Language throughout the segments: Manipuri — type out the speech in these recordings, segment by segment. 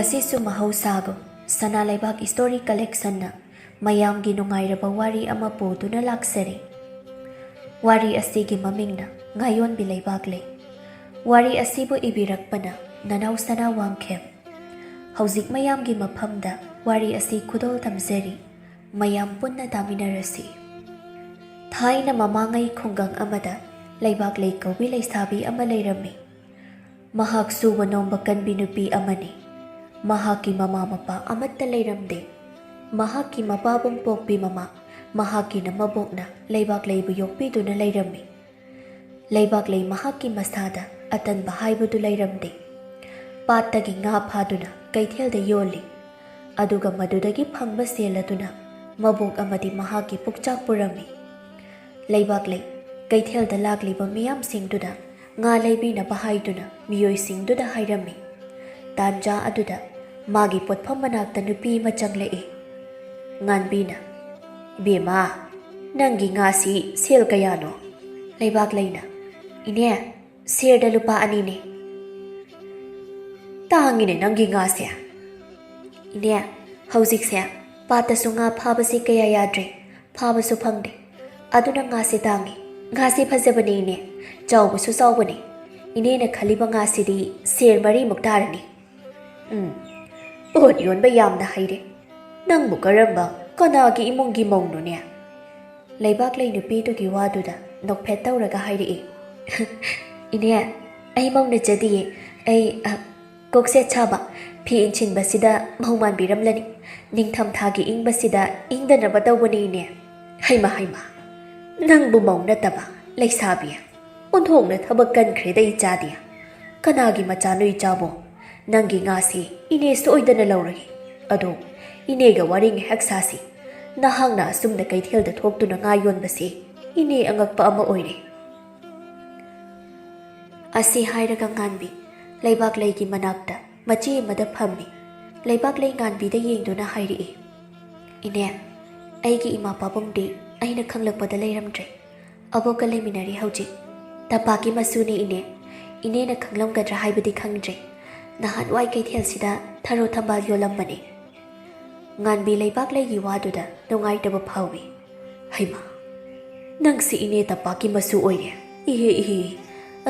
Ngasisu mahausago sana laibak story collection na mayamgi nungairaba wari ama poduna laksari. Wari asigi maming na Ngayonbi Leibaklei. Wari asibu ibirakpana Nanaosana Wangkhem. Hauzik mayamgi maphamda wari asi kudol tamzeri mayam punna daminarasi. Thaina mamangai khungang amada Leibaklei kaubi leisabi ama leirami. Mahak suwa nomba kanbi nupi amani. Mahaki mama mapa amatta leiramde. Mahaki mapabong pokpi mama. Mahaki na mabok na Leibaklei bu yokpiduna leirami. Leibaklei mahaki masada atan bahaybudu leiramde. Pattagi nga phaduna kaithelda yoli. Aduga madudagi phangba seladuna mabok amadi mahaki pukchak purami. Leibaklei kaithelda lakliba miyam singduna nga leibina bahayduna miyoy singduda hayrami. Tanja aduda magi potpham manakta nupi machanglei. Nganbina Bema nangi ngasi sel kayano. Leibaklei na ine serda lupa anine. Tangine nangi ngasi ine hauzik se patasu nga phabasi kaya yadre phabasu phangde aduna ngasi tangi ngasi phajabani ine chawbusu chawbani ine na khaliba ngasi di ser mari muktarani Pot yonba yamna haire nangbu karamba kanagi imungi mongno ne Leibaklei nupi tugi waduda nokphet tawraga haire ine ai mongna jadi ai kokse chaba phi inchin basida mauman biramlani ningtham thagi ing basida ingdana batawbani ne haima nangbu mongna taba leisabi onthongna thabakan khredai chadi kanagi machanui chabo nangi ngasi ine soidana lauragi ado inega waring heksasi nahangna sumna kaithelda thoktuna ngayon basi ine angakpa ama oire asi hairaga nganbi Leibaklei gi manakta machi mada phammi Leibaklei nganbi da yengduna hairi ine aigi ima pabongdi aina khanglakpada leiramdre aboka leiminari hauji tapaki masuni ine na khanglamgadra haibadi khangdre nahan wai kaithel sida tharo thambal yolambani nganbi Leibaklei gi waduda nongai taba phawi haima nangsi ine tapaki masu oire ihe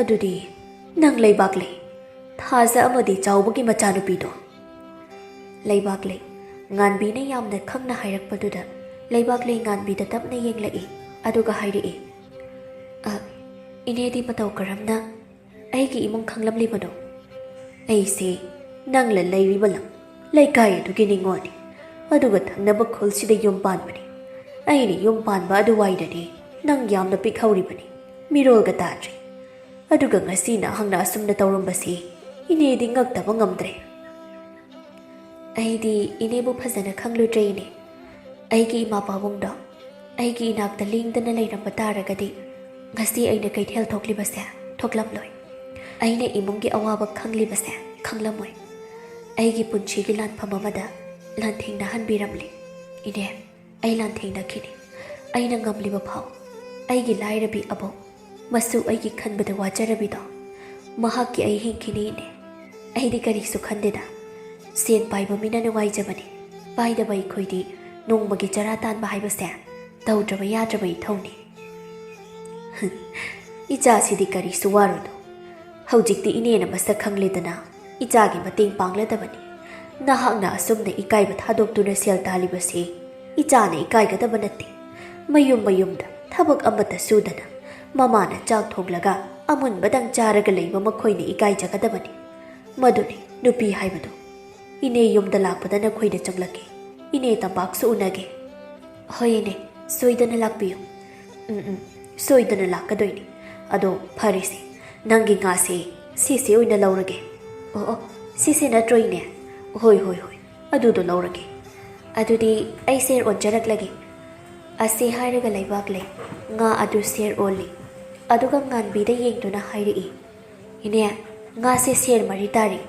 adudi nang Leibaklei thaza amadi chawbagi machanupido Leibaklei nganbi na yamna khangna hairakpaduda Leibaklei nganbi da tapna yenglai aduga hairi ine di mataw karamna aigi imong khanglamlibano aise nangla leiribalam leikai adugi ningoni aduga thangnaba khulsida yum panbani aini yum panba aduwaidani nang yamna pikhauribani mirolga tadri aduga ngasina hangna asumna tawrambasi ine di ngaktaba ngamdre aidi ine bu phajana khangludre ine aigi ima pabongda aigi inakta lingdana leiramba taragadi ngasi aina kaithel thoklibase thoklamloi aina imungi awaba khanglibase khanglamoi aigi punchigi lanpham amada lanthingna hanbiramli ine ai lanthingna khini aina ngamliba phau aigi lairabi abo masu aigi khanbada wajarabi do mahaki ai hingkhini ine aidi karisu khandeda sen paiba mina nungai jabani paida bai khoidi nongmagi jara tan ba haibase tawdraba yadraba ithoni icha sidi karisu warudo haujikti ine na masak khangledana ichagi mateng pangladabani nahakna asumna ikaiba thadokduna sel talibasi ichana ikaigadaba natte mayumda thabak amata sudana mamana chak thoglaga amun badang charaga leiba makhoina ikai jagadabani maduni nupi haibado ine yumda lakpada na khoida changlake ine tambak su unage hoyene soidana lakpiyo soidana lakadoini ado pharisi nangi ngase sisi oina laurage sisi natroine hoi adudo laurage adudi ai ser onjaraklage asi hairaga Leibaklei nga adu ser oli aduga nganbi da yengduna hairi ine nga se ser mari tari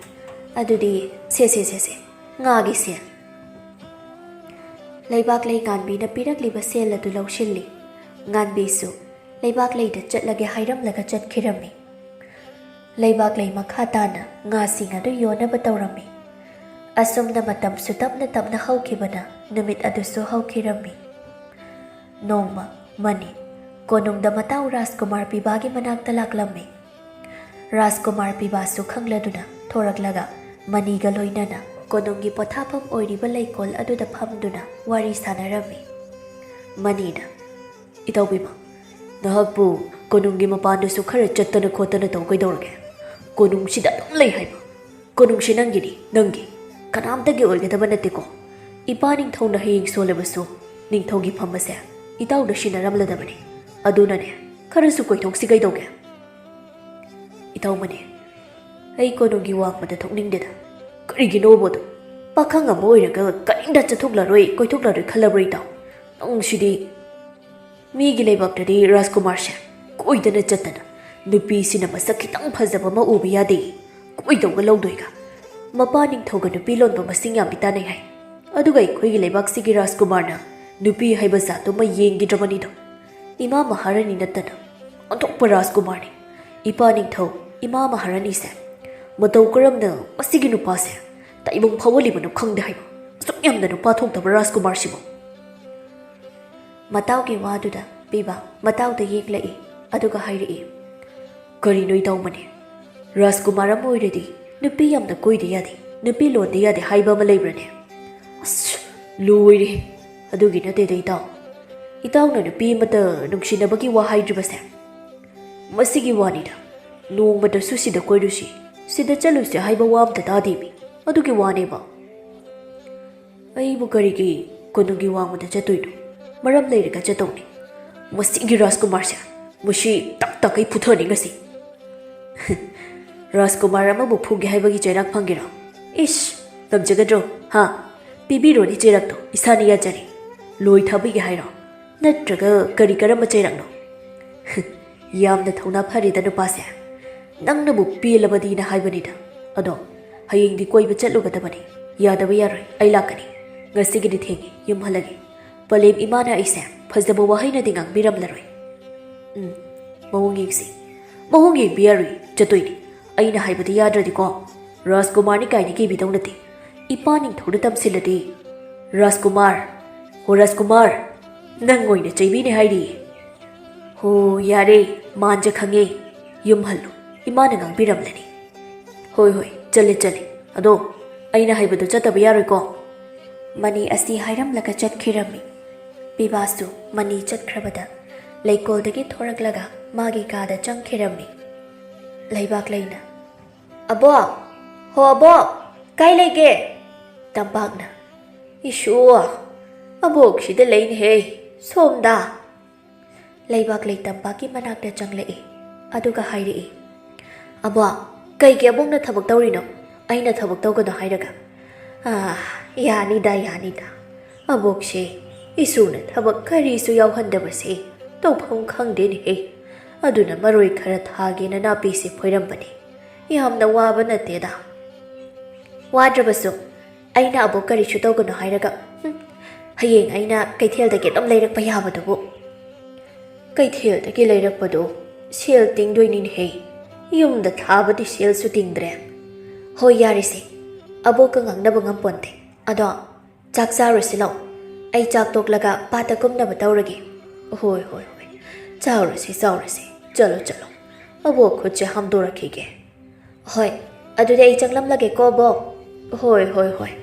adudi se nga gi ser Leibaklei nganbi na pirakliba sel adu lawshilli nganbi su Leibaklei da chatlage hairamlaga chatkirami Leibaklei makha tana nga sing adu yonaba tawrami Asumna matamsu tapna tapna haukhibana numit adusu haukhirami. Nongma mani konungda matau Rajkumar Pibagi manakta laklami. Rajkumar Pibasu khangladuna thoraklaga maniga loinana konungi pothapam oiriba leikol aduda phamduna wari sanarami. Manina Itawbima Nahakpu konungi mapandusu khara chattana khotana tawkaidorge. Konung sida dum lei haiba. Konung sinangini nangi kanamtagi oigadaba nateko. Ipa ningthongna haying solabasu ningthonggi phamase itawda sinaramladabani. Adunane kharasu koithongsi gaidawge. Itawmane ai konungi wangmada thokningdeda karigino bodu pakhang ama oiraga kainda chathoklaroi koithoklaroi khalabroi taw nong sidi migi leibaktadi Rajkumar se koidana chattana nupi sina masak khitang phajaba ma ubi yade koidawga lawdoiga mapa ningthoga nupi lonba masing yam bitane hai aduga ikhoigi leibak sigi Rajkumar na nupi haiba zato ma yengi dramani do Ima Maharani nattana antokpa Rajkumar ni ipa ningthau Ima Maharani se matau karamna masigi nupa se taibung phawaliba nu khangde haiba asuk yamna nupa thokdaba Rajkumar sibo matau ki waduda piba matau da yeklai aduga hairi kari noi tawmane Rajkumar amoiredi nupi yamna koide yade nupi londe yade haiba ma leibrane as loire adugi nate dei taw Itawna nupi mata nungsinabagi wa haidribase masigi wanida nongmada susida koirusi sida chalusi haiba wamta tadimi adugi waneba aibu karigi konungi wangmada chatoidu maram leirika chatawni masigi Rajkumar se mushi tak tak ai puthani ngasi Rajkumar amabu phugi haibagi chairak phangira ish gamjagadro ha pibironi chairakto isani yajari loi thabigi hairo Natraga kari karama chairangno Yamna thona pharida nupase Nangna bu pilabadi na haibanida Ado haying di koiba chatlugadabani Yadaba yaroi ai lakani Ngasigidi thengi yum halagi Palem imana aise phajaba wahayna dingang biramlaroi Mahung yengsi Mahung yeng biyaroi chatoini Aina haibadi yadradi ko Rajkumar ni kaini ki bidong nati Ipaning thoda tamsiladi Rajkumar Ho Rajkumar Nangoina chaibine hairi Ho yare manja khange yum hallu imana ngang biramlani Hoi hoi chale chale ado aina haibadu chataba yaroi ko Mani asi hairam laga chatkirami Bibasu mani chatkrabada leikoldagi thoraklaga magi kada changkhirami Leibaklei Abo ho abo kai lege Tampakna Ishua Abok sida lein hey Somda Leibaklei tampaki manakta changlei aduga hairi Abwa kaigi abongna thabak tawrino aina thabak tawgado hairaga yanida abok se isuna thabak kari su yawhandabase tawpham khangdeni he aduna maroi khara thagena napi se phoirambani yamna waba nateda wadrabasu aina abok kari su tawgano hairaga Hayeng aina kaithialdagi dam leirakpa yabadubu kaithialdagi leirakpadu sel tingdoinin he yumda thabadi sel su tingdre hoi yarisi aboka ngangnaba ngamponte ado chak charasi law ai chak toklaga pata kumnaba tawragi hoi charasi chalo abo khutche hamdorakhige hoi adude ai changlamlage ko bo hoi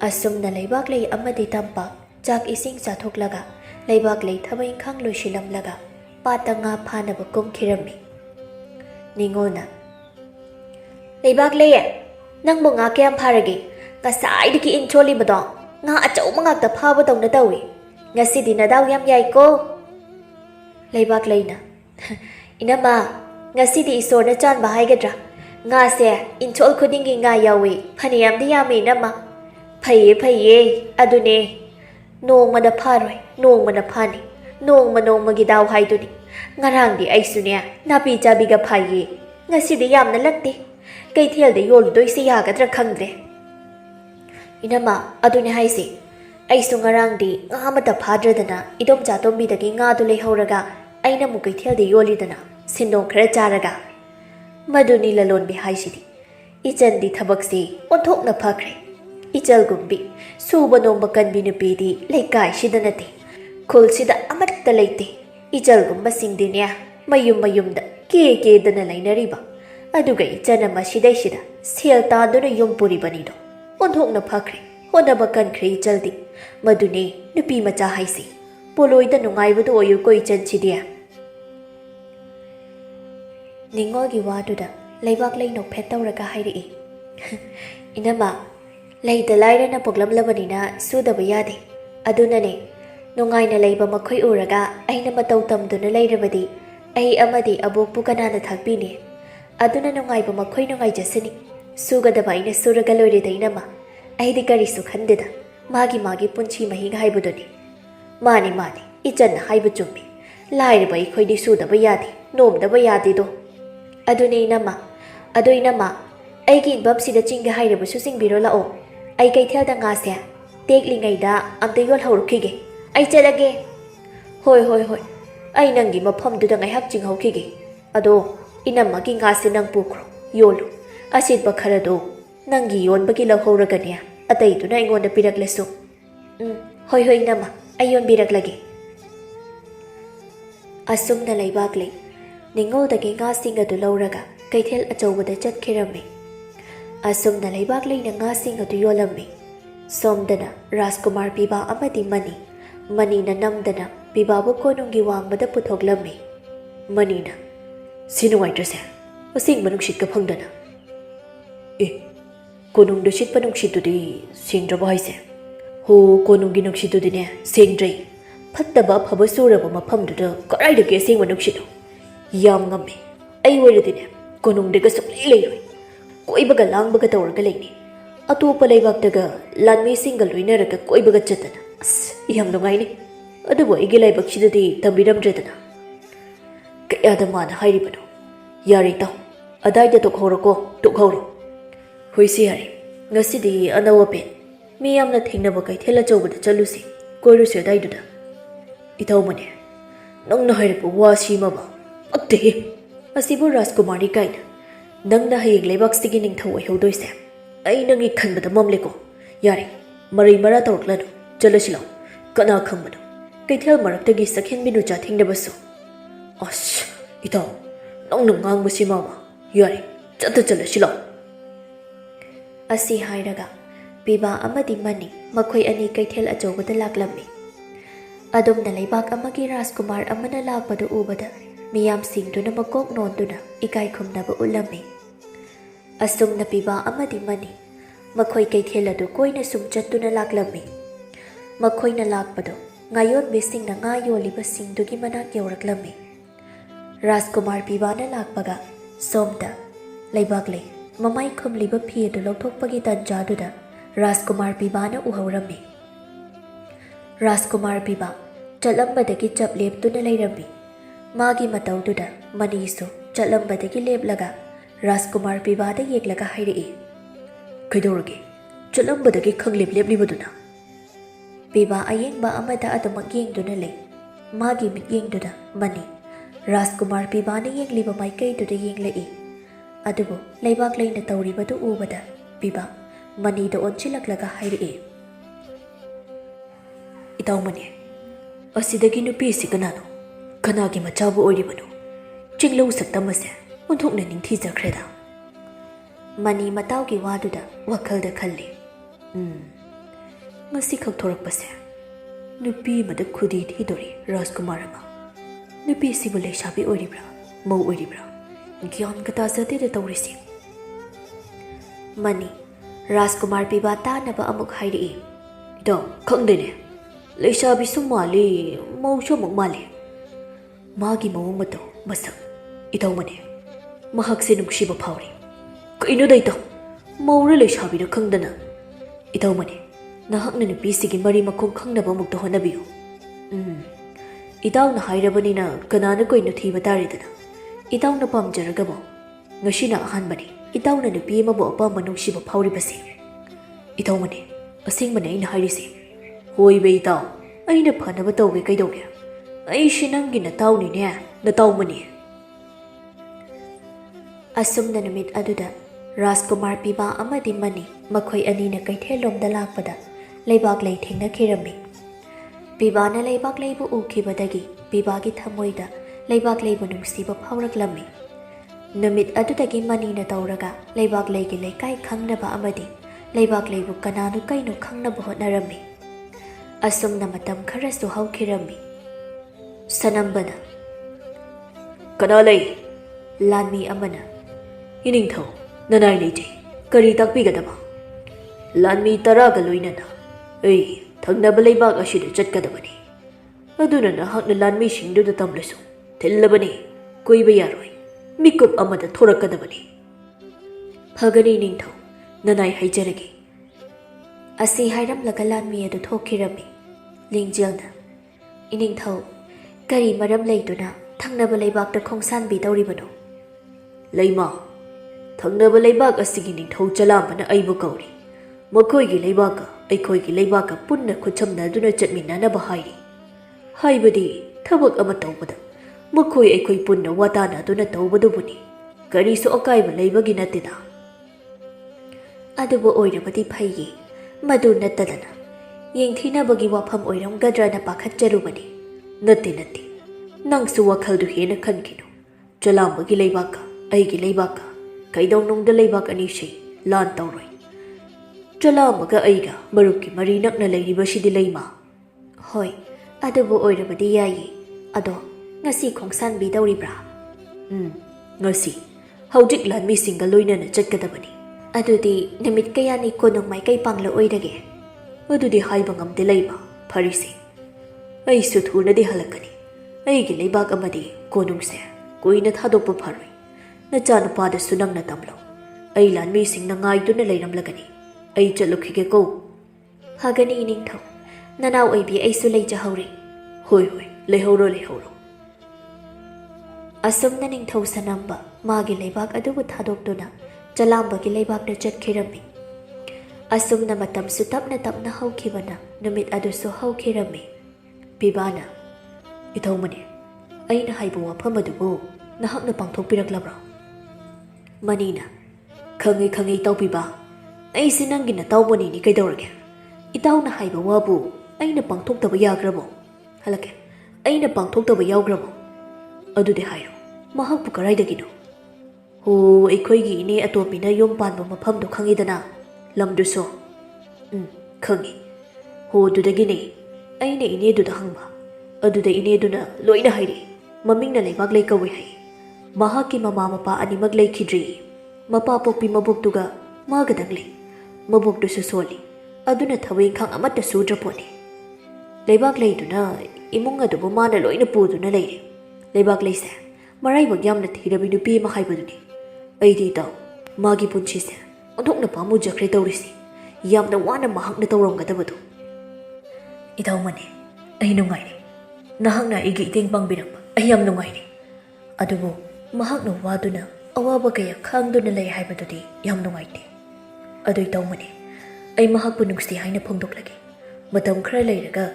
Asumna Leibaklei amadi tampak chak ising chathoklaga Leibaklei thabai khang loisilamlaga patanga phanaba kumkhirami Ningona Leibaklei nangbo nga kyam pharagi ngasaidiki incholi bado nga achau mangakta phaba dongna tawi ngasidi nadaw yam yai ko Leibaklei na inama ngasidi isorna chanba haigadra nga se inchol khudingi nga yawi phaniyam di yami nama Phaye adune nongmada pharoi nongmada phani nongmagi daw haiduni ngarangdi aisune napi chabiga phaye ngasidi yamna latte kaithialde yoldoise yagadra khangdre inama adune haise aisu ngarangdi ngamata phadradana idom chatombi dagi nga du leihoraga aina mu kaithialde yolidana sindong khara charaga maduni lalon bi haisidi Ichandi thabakse onthokna phakre. Ichalgumbi suba nomba kanbi nupidi laikai shidanati. Khulsida amatta leite. Ichalgumba singdinya mayumda ke dana lainariba. Aduga ichana mashidashida sel taduna yumpuri banido. Onthokna phakre. Honaba kankre ichaldi. Madune nupi macha haisi. Poloida nungaibadu oyu ko ichanchidia. Ningogi waduda Leibaklei nokphet tawraga hairi. Inama leida lairana poglamlabanina sudaba yade. Adunane nungaina leiba makhoi uraga aina matau tamduna leirabadi ai amadi abokpu kanana thakpini. Aduna nungaiba makhoi nungaijasani. Sugadaba aina suraga loireda inama. Aidi karisu khandeda. Magi punchi mahing haibuduni. Mani ichanna haibu chumbi. Lairaba ikhoidi sudaba yade. Nomdaba yade do. Adune inama aigi inbamsida chinga hairabusu singbiro lao ai kaithelda ngase teklingaida amte yol haurukhige ai chelage hoi ai nangi mafamduda ngaihak chinghaukhige ado inama gi ngase nang pukro yolu asidba kharado nangi yonbagi lahoragania ataiduna ingonda piraklesu hoi inama ai yonbiraklage asumna Leibaklei Ningodagi nga singa du lauraga kaithel achawbada chatkirami. Asumna Leibaklei na nga singa du yolami. Somdana Rajkumar piba amadi mani na namdana pibabu konungi wangbada puthoglami. Mani na sinungaitrase asing manungshit ka phangdana. Konungda shitpa nungshitudi singdraba haise. Ho konungi nungshitudi ne singdrai. Phattaba phaba suraba mafamduda karaidagi asingba nungshitu. Yam ngame ai woridine konungdega suklei leiroi koibaga langbaga tawraga leini atopa leibaktaga lanmi single loinaraga koibaga chatana as yam nungaini adubu igi leibaksidadi tambiramdredana kayada mana hairibano yari taw adaida tokhoro hoisi yari ngasidi anawa pen mi yamna thengnaba kaithela chawbada chalusi koirusi adaiduda itaumane nangna hairipu wasimaba Akte asibu Rajkumari kaina nangna hayeng leibakstigi ningthau oihodoise ai nangi khanbada mamleko yare marai mara tawraklanu chalasilo kana khambano kaithel maraktagi sakhen binu cha thingdabasu as itaw nangna ngangbasi mama yare chalasilo asi hairaga piba amadi mani makhoi ani kaithel achawbada laklammi adumna leibak amagi Rajkumar amana lakpadu ubada Miyam singduna makok nonduna ikai khumnaba ulami. Asumna piba amadi mani makhoi kaitheladu koina sumchatuna laklami. Makhoina lakpado Ngayonbi singna nga yoliba singdugi manak yawraklami. Rajkumar pibana lakpaga somda Leibaklei mamai khumliba phiadu lokthokpagi tanjaduda Rajkumar pibana uhaurami. Rajkumar piba chalambadagi chapleptuna leirami. Magi mataududa manisu chalambadagi leblaga Rajkumar pibada yeglaga hairi. Kaidorage chalambadagi khangleb leblibaduna. Piba ayengba amada adamak yengduna le. Magi mit yengduda mani. Rajkumar pibana yengliba maikaiduda yenglai. Adubu Leibaklei na tauribadu ubada piba manida onchilaklaga hairi. Itaumane asidagi nupisi kanano kanagi machabu oiribanu chinglau saktamase onthokna ningthijakreda mani mataugi waduda wakhalda khalli ngasi khak thorakpase nupi mada khudi thidori Rajkumar ama nupi sibu leishabi oiribra mau oiribra gyan kata jate de taurisi mani Rajkumar piba ta naba amuk hairi do khangdene leishabi sumali mau shomuk mali Magi mawong mato masak itaumane mahakse nungshiba phawri kaino daito mawra leishabi na khangdana itaumane nahakna nupisigi mari makhong khangnaba mukta honabiyo itauna hairabanina kanana koina thiba taridana itauna pamjaragabo ngashina ahanbani itauna nupi amabu apamba nungshiba phawribasi itaumane asingmane aina hairisi hoibe itaw aina phanaba tawbe kaidawge Aishi nangi natawni ne natawmani. Asumna namit aduda ꯔꯥꯖꯀꯨꯃꯥꯔ ꯄꯤꯕꯥ ꯑꯃꯗꯤ ꯃꯅꯤ ꯃꯈꯣꯏ ꯑꯅꯤꯅ ꯀꯩꯊꯦꯜꯂꯣꯝꯗ ꯂꯥꯛꯄꯗ ꯂꯩꯕꯥꯛꯂꯩ ꯊꯦꯡꯅꯈꯤꯔꯝꯃꯤ꯫ ꯄꯤꯕꯥꯅ ꯂꯩꯕꯥꯛꯂꯩꯕꯨ ꯎꯈꯤꯕꯗꯒꯤ ꯄꯤꯕꯥꯒꯤ ꯊꯃꯣꯏꯗ ꯂꯩꯕꯥꯛꯂꯩꯕꯨ ꯅꯨꯡꯁꯤꯕ ꯐꯥꯎꯔꯛꯂꯝꯃꯤ꯫ ꯅꯨꯃꯤꯠ ꯑꯗꯨꯗꯒꯤ ꯃꯅꯤꯅ ꯇꯧꯔꯒ ꯂꯩꯕꯥꯛꯂꯩꯒꯤ ꯂꯩꯀꯥꯏ ꯈꯪꯅꯕ ꯑꯃꯗꯤ ꯂꯩꯕꯥꯛꯂꯩꯕꯨ ꯀꯅꯥꯅꯣ ꯀꯩꯅꯣ ꯈꯪꯅꯕ ꯍꯣꯠꯅꯔꯝꯃꯤ꯫ ꯑꯁꯨꯝꯅ ꯃꯇꯝ ꯈꯔꯁꯨ ꯍꯧꯈꯤꯔꯝꯃꯤ꯫ ꯁꯅꯝꯕꯅ "ꯀꯅꯥ ꯂꯩ?" ꯂꯥꯟꯃꯤ ꯑꯃꯅ "ꯏꯅꯤꯡꯊꯧ, ꯅꯅꯥꯏ ꯂꯩꯖꯩ, ꯀꯔꯤ ꯇꯥꯛꯄꯤꯒꯗꯕ?" "ꯂꯥꯟꯃꯤ 10ꯒ ꯂꯣꯏꯅꯅ ꯑꯩ ꯊꯪꯅꯕ ꯂꯩꯕꯥꯛ ꯑꯁꯤꯗ ꯆꯠꯀꯗꯕꯅꯤ꯫ ꯑꯗꯨꯅ ꯅꯍꯥꯛꯅ ꯂꯥꯟꯃꯤꯁꯤꯡꯗꯨꯗ ꯇꯝꯂꯁꯨ ꯊꯤꯜꯂꯕꯅꯤ, ꯀꯨꯏꯕ ꯌꯥꯔꯣꯏ, ꯃꯤꯀꯨꯞ ꯑꯃꯗ ꯊꯣꯔꯛꯀꯗꯕꯅꯤ." "ꯐꯒꯅꯤ ꯅꯤꯡꯊꯧ, ꯅꯅꯥꯏ ꯍꯥꯏꯖꯔꯒꯦ." ꯑꯁꯤ ꯍꯥꯏꯔꯝꯂꯒ ꯂꯥꯟꯃꯤ ꯑꯗꯨ ꯊꯣꯛꯈꯤꯔꯝꯃꯤ꯫ ꯂꯤꯡꯖꯦꯜꯅ "ꯏꯅꯤꯡꯊꯧ, ꯀꯔꯤ ꯃꯔꯝ ꯂꯩꯗꯨꯅ ꯊꯪꯅꯕ ꯂꯩꯕꯥꯛꯇ ꯈꯣꯡꯁꯥꯟꯕꯤꯗꯧꯔꯤꯕꯅꯣ?" "ꯂꯩꯃ, ꯊꯪꯅꯕ ꯂꯩꯕꯥꯛ ꯑꯁꯤꯒꯤ ꯅꯤꯡꯊꯧ ꯆꯂꯥꯝꯕꯅ ꯑꯩꯕꯨ ꯀꯧꯔꯤ꯫ ꯃꯈꯣꯏꯒꯤ ꯂꯩꯕꯥꯛꯀ ꯑꯩꯈꯣꯏꯒꯤ ꯂꯩꯕꯥꯛꯀ ꯄꯨꯟꯅ ꯈꯨꯠꯁꯝꯅꯗꯨꯅ ꯆꯠꯃꯤꯟꯅꯅꯕ ꯍꯥꯏꯔꯤ꯫ ꯍꯥꯏꯕꯗꯤ ꯊꯕꯛ ꯑꯃ ꯇꯧꯕꯗ ꯃꯈꯣꯏ ꯑꯩꯈꯣꯏ ꯄꯨꯟꯅ ꯋꯥꯇꯥꯅꯗꯨꯅ ꯇꯧꯕꯗꯨꯕꯨꯅꯤ, ꯀꯔꯤꯁꯨ ꯑꯀꯥꯏꯕ ꯂꯩꯕꯒꯤ ꯅꯠꯇꯦꯗ." "ꯑꯗꯨꯕꯨ ꯑꯣꯏꯔꯕꯗꯤ ꯐꯩꯌꯦ, ꯃꯗꯨ ꯅꯠꯇꯗꯅ ꯌꯦꯡꯊꯤꯅꯕꯒꯤ ꯋꯥꯐꯝ ꯑꯣꯏꯔꯝꯒꯗ꯭ꯔꯅ ꯄꯥꯈꯠꯆꯔꯨꯕꯅꯤ." "ꯅꯠꯇꯦ ꯅꯠꯇꯦ, ꯅꯪꯁꯨ ꯋꯥꯈꯜꯗꯨ ꯍꯦꯟꯅ ꯈꯟꯈꯤꯅꯨ꯫ ꯆꯂꯥꯝꯕꯒꯤ ꯂꯩꯕꯥꯛꯀ ꯑꯩꯒꯤ ꯂꯩꯕꯥꯛꯀ ꯀꯩꯗꯧꯅꯨꯡꯗ ꯂꯩꯕꯥꯛ ꯑꯅꯤꯁꯤ ꯂꯥꯟ ꯇꯧꯔꯣꯏ꯫ ꯆꯂꯥꯝꯕꯒ ꯑꯩꯒ ꯃꯔꯨꯞꯀꯤ ꯃꯔꯤ ꯅꯛꯅ ꯂꯩꯔꯤꯕꯁꯤꯗꯤ ꯂꯩꯃ." "ꯍꯣꯏ, ꯑꯗꯨꯕꯨ ꯑꯣꯏꯔꯕꯗꯤ ꯌꯥꯏꯌꯦ꯫ ꯑꯗꯣ ꯉꯁꯤ ꯈꯣꯡꯁꯥꯟꯕꯤꯗꯧꯔꯤꯕ꯭ꯔꯥ?" "ꯉꯁꯤ ꯍꯧꯖꯤꯛ ꯂꯥꯟꯃꯤꯁꯤꯡꯒ ꯂꯣꯏꯅꯅ ꯆꯠꯀꯗꯕꯅꯤ." "ꯑꯗꯨꯗꯤ ꯅꯨꯃꯤꯠ ꯀꯌꯥꯅꯤ ꯀꯣꯅꯨꯡ ꯃꯥꯏꯀꯩ ꯄꯥꯡꯂꯛꯑꯣꯏꯗꯒꯦ?" "ꯑꯗꯨꯗꯤ ꯍꯥꯏꯕ ꯉꯝꯗꯦ ꯂꯩꯃ, ꯐꯔꯤꯁꯦ ꯑꯩꯁꯨ ꯊꯨꯅꯗꯤ ꯍꯜꯂꯛꯀꯅꯤ꯫ ꯑꯩꯒꯤ ꯂꯩꯕꯥꯛ ꯑꯃꯗꯤ ꯀꯣꯅꯨꯡꯁꯦ ꯀꯨꯏꯅ ꯊꯥꯗꯣꯛꯄ ꯐꯔꯣꯏ꯫ ꯅꯆꯥꯅꯨꯄꯥꯗꯁꯨ ꯅꯪꯅ ꯇꯝꯂꯣ꯫ ꯑꯩ ꯂꯥꯟꯃꯤꯁꯤꯡꯅ ꯉꯥꯏꯗꯨꯅ ꯂꯩꯔꯝꯂꯒꯅꯤ꯫ ꯑꯩ ꯆꯠꯂꯨꯈꯤꯒꯦꯀꯣ." "ꯐꯒꯅꯤ ꯅꯤꯡꯊꯧ, ꯅꯅꯥꯎ ꯑꯣꯏꯕꯤ ꯑꯩꯁꯨ ꯂꯩꯖꯍꯧꯔꯤ." "ꯍꯣꯏ ꯍꯣꯏ, ꯂꯩꯍꯧꯔꯣ ꯂꯩꯍꯧꯔꯣ." ꯑꯁꯨꯝꯅ ꯅꯤꯡꯊꯧ ꯁꯅꯝꯕ ꯃꯥꯒꯤ ꯂꯩꯕꯥꯛ ꯑꯗꯨꯕꯨ ꯊꯥꯗꯣꯛꯇꯨꯅ ꯆꯂꯥꯝꯕꯒꯤ ꯂꯩꯕꯥꯛꯇ ꯆꯠꯈꯤꯔꯝꯃꯤ꯫ ꯑꯁꯨꯝꯅ ꯃꯇꯝꯁꯨ ꯇꯞꯅ ꯇꯞꯅ ꯍꯧꯈꯤꯕꯅ ꯅꯨꯃꯤꯠ ꯑꯗꯨꯁꯨ ꯍꯧꯈꯤꯔꯝꯃꯤ꯫ ꯄꯤꯕꯥꯅ "ꯏꯊꯧꯃꯅꯤ, ꯑꯩꯅ ꯍꯥꯏꯕ ꯋꯥꯐꯝ ꯑꯗꯨꯕꯨ ꯅꯍꯥꯛꯅ ꯄꯥꯡꯊꯣꯛꯄꯤꯔꯛꯂꯕ꯭ꯔꯥ?" ꯃꯅꯤꯅ "ꯈꯪꯉꯤ ꯈꯪꯉꯤ ꯏꯇꯥꯎ ꯄꯤꯕꯥ, ꯑꯩꯁꯦ ꯅꯪꯒꯤ ꯅꯇꯥꯎꯕꯅꯤꯅꯤ, ꯀꯩꯗꯧꯔꯒꯦ? ꯏꯇꯥꯎꯅ ꯍꯥꯏꯕ ꯋꯥꯕꯨ ꯑꯩꯅ ꯄꯥꯡꯊꯣꯛꯇꯕ ꯌꯥꯈ꯭ꯔꯕꯣ? ꯍꯜꯂꯛꯀꯦ, ꯑꯩꯅ ꯄꯥꯡꯊꯣꯛꯇꯕ ꯌꯥꯎꯈ꯭ꯔꯕꯣ? ꯑꯗꯨꯗꯤ ꯍꯥꯏꯔꯣ, ꯃꯍꯥꯛꯄꯨ ꯀꯗꯥꯏꯗꯒꯤꯅꯣ?" "ꯍꯣ, ꯑꯩꯈꯣꯏꯒꯤ ꯏꯅꯦ ꯑꯇꯣꯝꯕꯤꯅ ꯌꯨꯝ ꯄꯥꯟꯕ ꯃꯐꯝꯗꯨ ꯈꯪꯉꯤꯗꯅ, ꯂꯝꯗꯨꯁꯨ?" "ꯈꯪꯉꯤ." "ꯍꯣ, ꯑꯗꯨꯗꯒꯤꯅꯦ ꯑꯩꯅ ꯏꯅꯦꯗꯨꯗ ꯍꯪꯕ, ꯑꯗꯨꯗ ꯏꯅꯦꯗꯨꯅ ꯂꯣꯏꯅ ꯍꯥꯏꯔꯛꯏ꯫ ꯃꯃꯤꯡꯅ ꯂꯩꯕꯥꯛꯂꯩ ꯀꯧꯏ ꯍꯥꯏ꯫ ꯃꯍꯥꯛꯀꯤ ꯃꯃꯥ ꯃꯄꯥ ꯑꯅꯤꯃꯛ ꯂꯩꯈꯤꯗ꯭ꯔꯤ꯫ ꯃꯄꯥ ꯄꯣꯛꯄꯤ ꯃꯕꯣꯛꯇꯨꯒ ꯃꯥꯒꯗꯪ ꯂꯩ꯫ ꯃꯕꯣꯛꯇꯨꯁꯨ ꯁꯣꯜꯂꯤ, ꯑꯗꯨꯅ ꯊꯕꯛ ꯏꯪꯈꯥꯡ ꯑꯃꯠꯇ ꯁꯨꯗ꯭ꯔ ꯄꯣꯠꯅꯤ꯫ ꯂꯩꯕꯥꯛꯂꯩꯗꯨꯅ ꯏꯃꯨꯡ ꯑꯗꯨꯕꯨ ꯃꯥꯅ ꯂꯣꯏꯅ ꯄꯨꯗꯨꯅ ꯂꯩꯔꯦ꯫ ꯂꯩꯕꯥꯛꯂꯩꯁꯦ ꯃꯔꯥꯏꯕꯛ ꯌꯥꯝꯅ ꯊꯤꯔꯕꯤ ꯅꯨꯄꯤ ꯑꯃ ꯍꯥꯏꯕꯗꯨꯅꯤ꯫ ꯑꯩꯗꯤ ꯏꯇꯥꯎ, ꯃꯥꯒꯤ ꯄꯨꯟꯁꯤꯁꯦ ꯑꯣꯟꯊꯣꯛꯅ ꯄꯥꯝꯃꯨꯖꯈ꯭ꯔꯦ ꯇꯧꯔꯤꯁꯤ, ꯌꯥꯝꯅ ꯋꯥꯅ ꯃꯍꯥꯛꯅ ꯇꯧꯔꯝꯒꯗꯕꯗꯣ." "ꯏꯇꯥꯎꯃꯅꯤ, ꯑꯩ ꯅꯨꯡꯉꯥꯏꯔꯦ꯫ ꯅꯍꯥꯛꯅ ꯑꯩꯒꯤ ꯏꯇꯦꯡ ꯄꯥꯡꯕꯤꯔꯛꯄ ꯑꯩ ꯌꯥꯝ ꯅꯨꯡꯉꯥꯏꯔꯦ꯫ ꯑꯗꯨꯕꯨ ꯃꯍꯥꯛꯅ ꯋꯥꯗꯨꯅ ꯑꯋꯥꯕ ꯀꯌꯥ ꯈꯥꯡꯗꯨꯅ ꯂꯩ ꯍꯥꯏꯕꯗꯨꯗꯤ ꯌꯥꯝ ꯅꯨꯡꯉꯥꯏꯇꯦ꯫ ꯑꯗꯨ ꯏꯇꯥꯎꯃꯅꯤ, ꯑꯩ ꯃꯍꯥꯛꯄꯨ ꯅꯨꯡꯁꯤ ꯍꯥꯏꯅ ꯐꯣꯡꯗꯣꯛꯂꯒꯦ꯫ ꯃꯇꯝ ꯈꯔ ꯂꯩꯔꯒ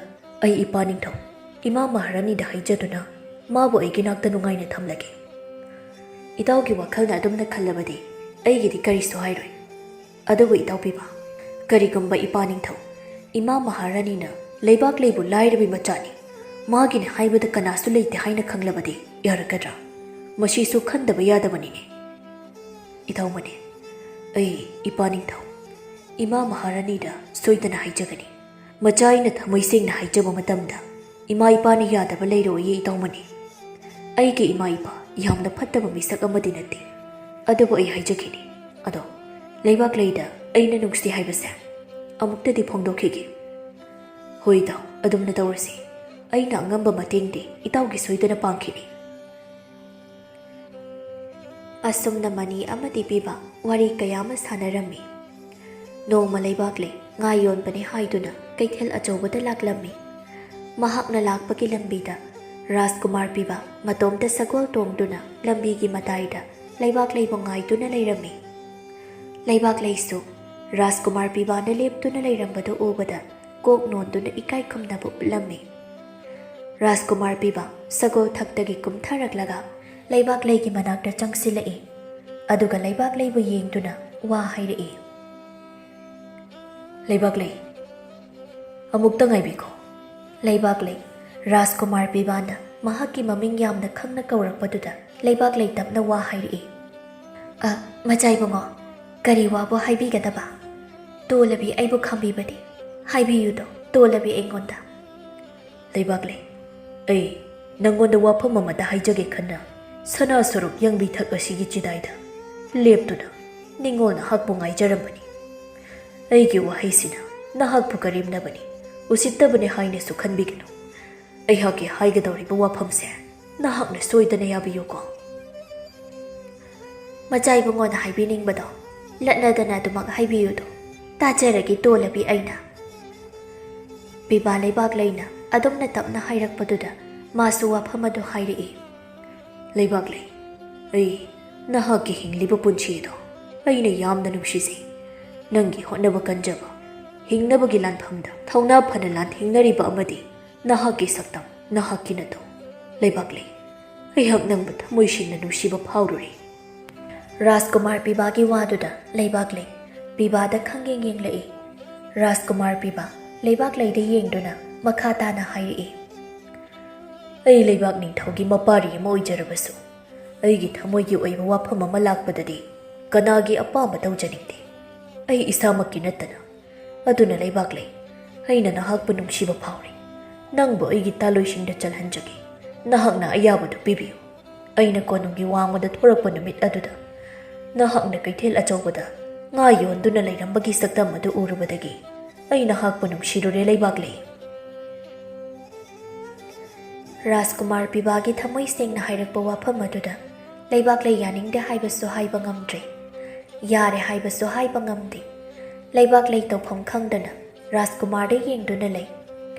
ꯑꯩ ꯏꯄꯥ ꯅꯤꯡꯊꯧ ꯏꯃꯥ ꯃꯍꯥꯔꯥꯅꯤꯗ ꯍꯥꯏꯖꯗꯨꯅ ꯃꯥꯕꯨ ꯑꯩꯒꯤ ꯅꯥꯛꯇ ꯅꯨꯡꯉꯥꯏꯅ ꯊꯝꯂꯒꯦ꯫ ꯏꯇꯥꯎꯒꯤ ꯋꯥꯈꯜꯅ ꯑꯗꯨꯝꯅ ꯈꯜꯂꯕꯗꯤ ꯑꯩꯒꯤꯗꯤ ꯀꯔꯤꯁꯨ ꯍꯥꯏꯔꯣꯏ꯫ ꯑꯗꯨꯕꯨ ꯏꯇꯥꯎ ꯄꯤꯕꯥ, ꯀꯔꯤꯒꯨꯝꯕ ꯏꯄꯥ ꯅꯤꯡꯊꯧ ꯏꯃꯥ ꯃꯍꯥꯔꯥꯅꯤꯅ ꯂꯩꯕꯥꯛꯂꯩꯕꯨ ꯂꯥꯏꯔꯕꯤ ꯃꯆꯥꯅꯤ, ꯃꯥꯒꯤꯅ ꯍꯥꯏꯕꯗ ꯀꯅꯥꯁꯨ ꯂꯩꯇꯦ ꯍꯥꯏꯅ ꯈꯪꯂꯕꯗꯤ ꯌꯥꯔꯛꯀꯗ꯭ꯔꯥ? ꯃꯁꯤꯁꯨ ꯈꯟꯗꯕ ꯌꯥꯗꯕꯅꯤꯅꯦ." "ꯏꯇꯥꯎꯃꯅꯤ, ꯑꯩ ꯏꯄꯥ ꯅꯤꯡꯊꯧ ꯏꯃꯥ ꯃꯍꯥꯔꯥꯅꯤꯗ ꯁꯣꯏꯗꯅ ꯍꯥꯏꯖꯒꯅꯤ꯫ ꯃꯆꯥ ꯑꯩꯅ ꯊꯃꯣꯏ ꯁꯦꯡꯅ ꯍꯥꯏꯖꯕ ꯃꯇꯝꯗ ꯏꯃꯥ ꯏꯄꯥꯅ ꯌꯥꯗꯕ ꯂꯩꯔꯣꯏꯌꯦ ꯏꯇꯥꯎꯃꯅꯤ꯫ ꯑꯩꯒꯤ ꯏꯃꯥ ꯏꯄꯥ ꯌꯥꯝꯅ ꯐꯠꯇꯕ ꯃꯤꯁꯛ ꯑꯃꯗꯤ ꯅꯠꯇꯦ꯫ ꯑꯗꯨꯕꯨ ꯑꯩ ꯍꯥꯏꯖꯈꯤꯅꯤ, ꯑꯗꯣ ꯂꯩꯕꯥꯛꯂꯩꯗ ꯑꯩꯅ ꯅꯨꯡꯁꯤ ꯍꯥꯏꯕꯁꯦ ꯑꯃꯨꯛꯇꯗꯤ ꯐꯣꯡꯗꯣꯛꯈꯤꯒꯦ." "ꯍꯣꯏ ꯏꯇꯥꯎ, ꯑꯗꯨꯝꯅ ꯇꯧꯔꯁꯤ꯫ ꯑꯩꯅ ꯑꯉꯝꯕ ꯃꯇꯦꯡꯗꯤ ꯏꯇꯥꯎꯒꯤ ꯁꯣꯏꯗꯅ ꯄꯥꯡꯈꯤꯅꯤ." ꯑꯁꯨꯝꯅ ꯃꯅꯤ ꯑꯃꯗꯤ ꯄꯤꯕꯥ ꯋꯥꯔꯤ ꯀꯌꯥ ꯑꯃ ꯁꯥꯟꯅꯔꯝꯃꯤ꯫ ꯅꯣꯡꯃ ꯂꯩꯕꯥꯛꯂꯩ ꯉꯥ ꯌꯣꯟꯕꯅꯤ ꯍꯥꯏꯗꯨꯅ ꯀꯩꯊꯦꯜ ꯑꯆꯧꯕꯗ ꯂꯥꯛꯂꯝꯃꯤ꯫ ꯃꯍꯥꯛꯅ ꯂꯥꯛꯄꯒꯤ ꯂꯝꯕꯤꯗ ꯔꯥꯖꯀꯨꯃꯥꯔ ꯄꯤꯕꯥ ꯃꯇꯣꯝꯇ ꯁꯒꯣꯜ ꯇꯣꯡꯗꯨꯅ ꯂꯝꯕꯤꯒꯤ ꯃꯇꯥꯏꯗ ꯂꯩꯕꯥꯛꯂꯩꯕꯨ ꯉꯥꯏꯗꯨꯅ ꯂꯩꯔꯝꯃꯤ꯫ ꯂꯩꯕꯥꯛꯂꯩꯁꯨ ꯔꯥꯖꯀꯨꯃꯥꯔ ꯄꯤꯕꯥꯅ ꯂꯦꯞꯇꯨꯅ ꯂꯩꯔꯝꯕꯗꯨ ꯎꯕꯗ ꯀꯣꯛ ꯅꯣꯟꯗꯨꯅ ꯏꯀꯥꯏ ꯈꯨꯝꯅꯕ ꯎꯠꯂꯝꯃꯤ꯫ ꯔꯥꯖꯀꯨꯃꯥꯔ ꯄꯤꯕꯥ ꯁꯒꯣꯜ ꯊꯛꯇꯒꯤ ꯀꯨꯝꯊꯔꯛꯂꯒ ꯂꯩꯕꯥꯛꯂꯩꯒꯤ ꯃꯅꯥꯛꯇ ꯆꯪꯁꯤꯜꯂꯛꯏ꯫ ꯑꯗꯨꯒ ꯂꯩꯕꯥꯛꯂꯩꯕꯨ ꯌꯦꯡꯗꯨꯅ ꯋꯥ ꯍꯥꯏꯔꯛꯏ꯫ ꯂꯩꯕꯥꯛꯂꯩ, ꯑꯃꯨꯛꯇ ꯉꯥꯏꯕꯤꯈꯣ꯫ ꯂꯩꯕꯥꯛꯂꯩ ꯔꯥꯖꯀꯨꯃꯥꯔ ꯄꯤꯕꯥꯅ ꯃꯍꯥꯛꯀꯤ ꯃꯃꯤꯡ ꯌꯥꯝꯅ ꯈꯪꯅ ꯀꯧꯔꯛꯄꯗꯨꯗ ꯂꯩꯕꯥꯛꯂꯩ ꯇꯞꯅ ꯋꯥ ꯍꯥꯏꯔꯛꯏ꯫ ꯃꯆꯥꯏꯕꯨꯡꯉꯣ, ꯀꯔꯤ ꯋꯥꯕꯨ ꯍꯥꯏꯕꯤꯒꯗꯕ? ꯇꯣꯜꯂꯕꯤ ꯑꯩꯕꯨ ꯈꯪꯕꯤꯕꯗꯤ ꯍꯥꯏꯕꯤꯌꯨꯗꯣ ꯇꯣꯜꯂꯕꯤ ꯑꯩꯉꯣꯟꯗ꯫ ꯂꯩꯕꯥꯛꯂꯩ, ꯑꯩ ꯅꯪꯉꯣꯟꯗ ꯋꯥꯐꯝ ꯑꯃꯗ ꯍꯥꯏꯖꯒꯦ ꯈꯟꯅ ꯁꯅꯥ ꯁꯣꯔꯨꯛ ꯌꯪꯕꯤꯊꯛ ꯑꯁꯤꯒꯤ ꯆꯤꯗꯥꯏꯗ ꯂꯦꯞꯇꯨꯅ ꯅꯤꯡꯉꯣꯜ ꯅꯍꯥꯛꯄꯨ ꯉꯥꯏꯖꯔꯝꯕꯅꯤ꯫ ꯑꯩꯒꯤ ꯋꯥꯍꯩꯁꯤꯅ ꯅꯍꯥꯛꯄꯨ ꯀꯔꯦꯝꯅꯕꯅꯤ, ꯎꯁꯤꯠꯇꯕꯅꯤ ꯍꯥꯏꯅꯁꯨ ꯈꯟꯕꯤꯒꯅꯨ꯫ ꯑꯩꯍꯥꯛꯀꯤ ꯍꯥꯏꯒꯗꯧꯔꯤꯕ ꯋꯥꯐꯝꯁꯦ ꯅꯍꯥꯛꯅ ꯁꯣꯏꯗꯅ ꯌꯥꯕꯤꯌꯨꯀꯣ꯫ ꯃꯆꯥꯏꯕꯨꯡꯉꯣꯅ ꯍꯥꯏꯕꯤꯅꯤꯡꯕꯗꯣ ꯂꯠꯅꯗꯅ ꯑꯗꯨꯃꯛ ꯍꯥꯏꯕꯤꯌꯨꯗꯣ ꯇꯥꯖꯔꯒꯦ ꯇꯣꯜꯂꯕꯤ ꯑꯩꯅ꯫ ꯄꯤꯕꯥ ꯂꯩꯕꯥꯛꯂꯩꯅ ꯑꯗꯨꯝꯅ ꯇꯞꯅ ꯍꯥꯏꯔꯛꯄꯗꯨꯗ ꯃꯥꯁꯨ ꯋꯥꯐꯝ ꯑꯗꯨ ꯍꯥꯏꯔꯛꯏ꯫ ꯂꯩꯕꯥꯛꯂꯩ, ꯑꯩ ꯅꯍꯥꯛꯀꯤ ꯍꯤꯡꯂꯤꯕ ꯄꯨꯟꯁꯤ ꯑꯗꯣ ꯑꯩꯅ ꯌꯥꯝꯅ ꯅꯨꯡꯁꯤꯖꯩ꯫ ꯅꯪꯒꯤ ꯍꯣꯠꯅꯕ ꯀꯟꯖꯕ, ꯍꯤꯡꯅꯕꯒꯤ ꯂꯥꯟꯐꯝꯗ ꯊꯧꯅꯥ ꯐꯅ ꯂꯥꯟꯊꯦꯡꯅꯔꯤꯕ ꯑꯃꯗꯤ ꯅꯍꯥꯛꯀꯤ ꯁꯛꯇꯝ, ꯅꯍꯥꯛꯀꯤ ꯅꯇꯧ꯫ ꯂꯩꯕꯥꯛꯂꯩ, ꯑꯩꯍꯥꯛ ꯅꯪꯕꯨ ꯊꯃꯣꯏ ꯁꯦꯡꯅ ꯅꯨꯡꯁꯤꯕ ꯐꯥꯎꯔꯨꯔꯦ꯫ ꯔꯥꯖꯀꯨꯃꯥꯔ ꯄꯤꯕꯥꯒꯤ ꯋꯥꯗꯨꯗ ꯂꯩꯕꯥꯛꯂꯩ ꯄꯤꯕꯥꯗ ꯈꯪꯌꯦꯡ ꯌꯦꯡꯂꯛꯏ꯫ ꯔꯥꯖꯀꯨꯃꯥꯔ ꯄꯤꯕꯥ ꯂꯩꯕꯥꯛꯂꯩꯗ ꯌꯦꯡꯗꯨꯅ ꯃꯈꯥ ꯇꯥꯅ ꯍꯥꯏꯔꯛꯏ꯫ ꯑꯩ ꯂꯩꯕꯥꯛ ꯅꯤꯡꯊꯧꯒꯤ ꯃꯄꯥꯔꯤ ꯑꯃ ꯑꯣꯏꯖꯔꯕꯁꯨ ꯑꯩꯒꯤ ꯊꯃꯣꯏꯒꯤ ꯑꯣꯏꯕ ꯋꯥꯐꯝ ꯑꯃ ꯂꯥꯛꯄꯗꯗꯤ ꯀꯅꯥꯒꯤ ꯑꯄꯥꯝꯕ ꯇꯧꯖꯅꯤꯡꯗꯦ, ꯑꯩ ꯏꯁꯥꯃꯛꯀꯤ ꯅꯠꯇꯅ꯫ ꯑꯗꯨꯅ ꯂꯩꯕꯥꯛꯂꯩ, ꯑꯩꯅ ꯅꯍꯥꯛꯄꯨ ꯅꯨꯡꯁꯤꯕ ꯐꯥꯎꯔꯤ꯫ ꯅꯪꯕꯨ ꯑꯩꯒꯤ ꯇꯥꯂꯣꯏꯁꯤꯡꯗ ꯆꯜꯍꯟꯖꯒꯦ, ꯅꯍꯥꯛꯅ ꯑꯌꯥꯕꯗꯨ ꯄꯤꯕꯤꯌꯨ꯫ ꯑꯩꯅ ꯀꯣꯅꯨꯡꯒꯤ ꯋꯥꯡꯃꯗ ꯊꯣꯔꯛꯄ ꯅꯨꯃꯤꯠ ꯑꯗꯨꯗ ꯅꯍꯥꯛꯅ ꯀꯩꯊꯦꯜ ꯑꯆꯧꯕꯗ ꯉꯥ ꯌꯣꯟꯗꯨꯅ ꯂꯩꯔꯝꯕꯒꯤ ꯁꯛꯇꯝ ꯑꯗꯨ ꯎꯔꯨꯕꯗꯒꯤ ꯑꯩ ꯅꯍꯥꯛꯄꯨ ꯅꯨꯡꯁꯤꯔꯨꯔꯦ ꯂꯩꯕꯥꯛꯂꯩ꯫ ꯔꯥꯖꯀꯨꯃꯥꯔ ꯄꯤꯕꯥꯒꯤ ꯊꯃꯣꯏ ꯁꯦꯡꯅ ꯍꯥꯏꯔꯛꯄ ꯋꯥꯐꯝ ꯑꯗꯨꯗ ꯂꯩꯕꯥꯛꯂꯩ ꯌꯥꯅꯤꯡꯗꯦ ꯍꯥꯏꯕꯁꯨ ꯍꯥꯏꯕ ꯉꯝꯗ꯭ꯔꯦ, ꯌꯥꯔꯦ ꯍꯥꯏꯕꯁꯨ ꯍꯥꯏꯕ ꯉꯝꯗꯦ꯫ ꯂꯩꯕꯥꯛꯂꯩ ꯇꯧꯐꯝ ꯈꯪꯗꯅ ꯔꯥꯖꯀꯨꯃꯥꯔꯗ ꯌꯦꯡꯗꯨꯅ ꯂꯩ꯫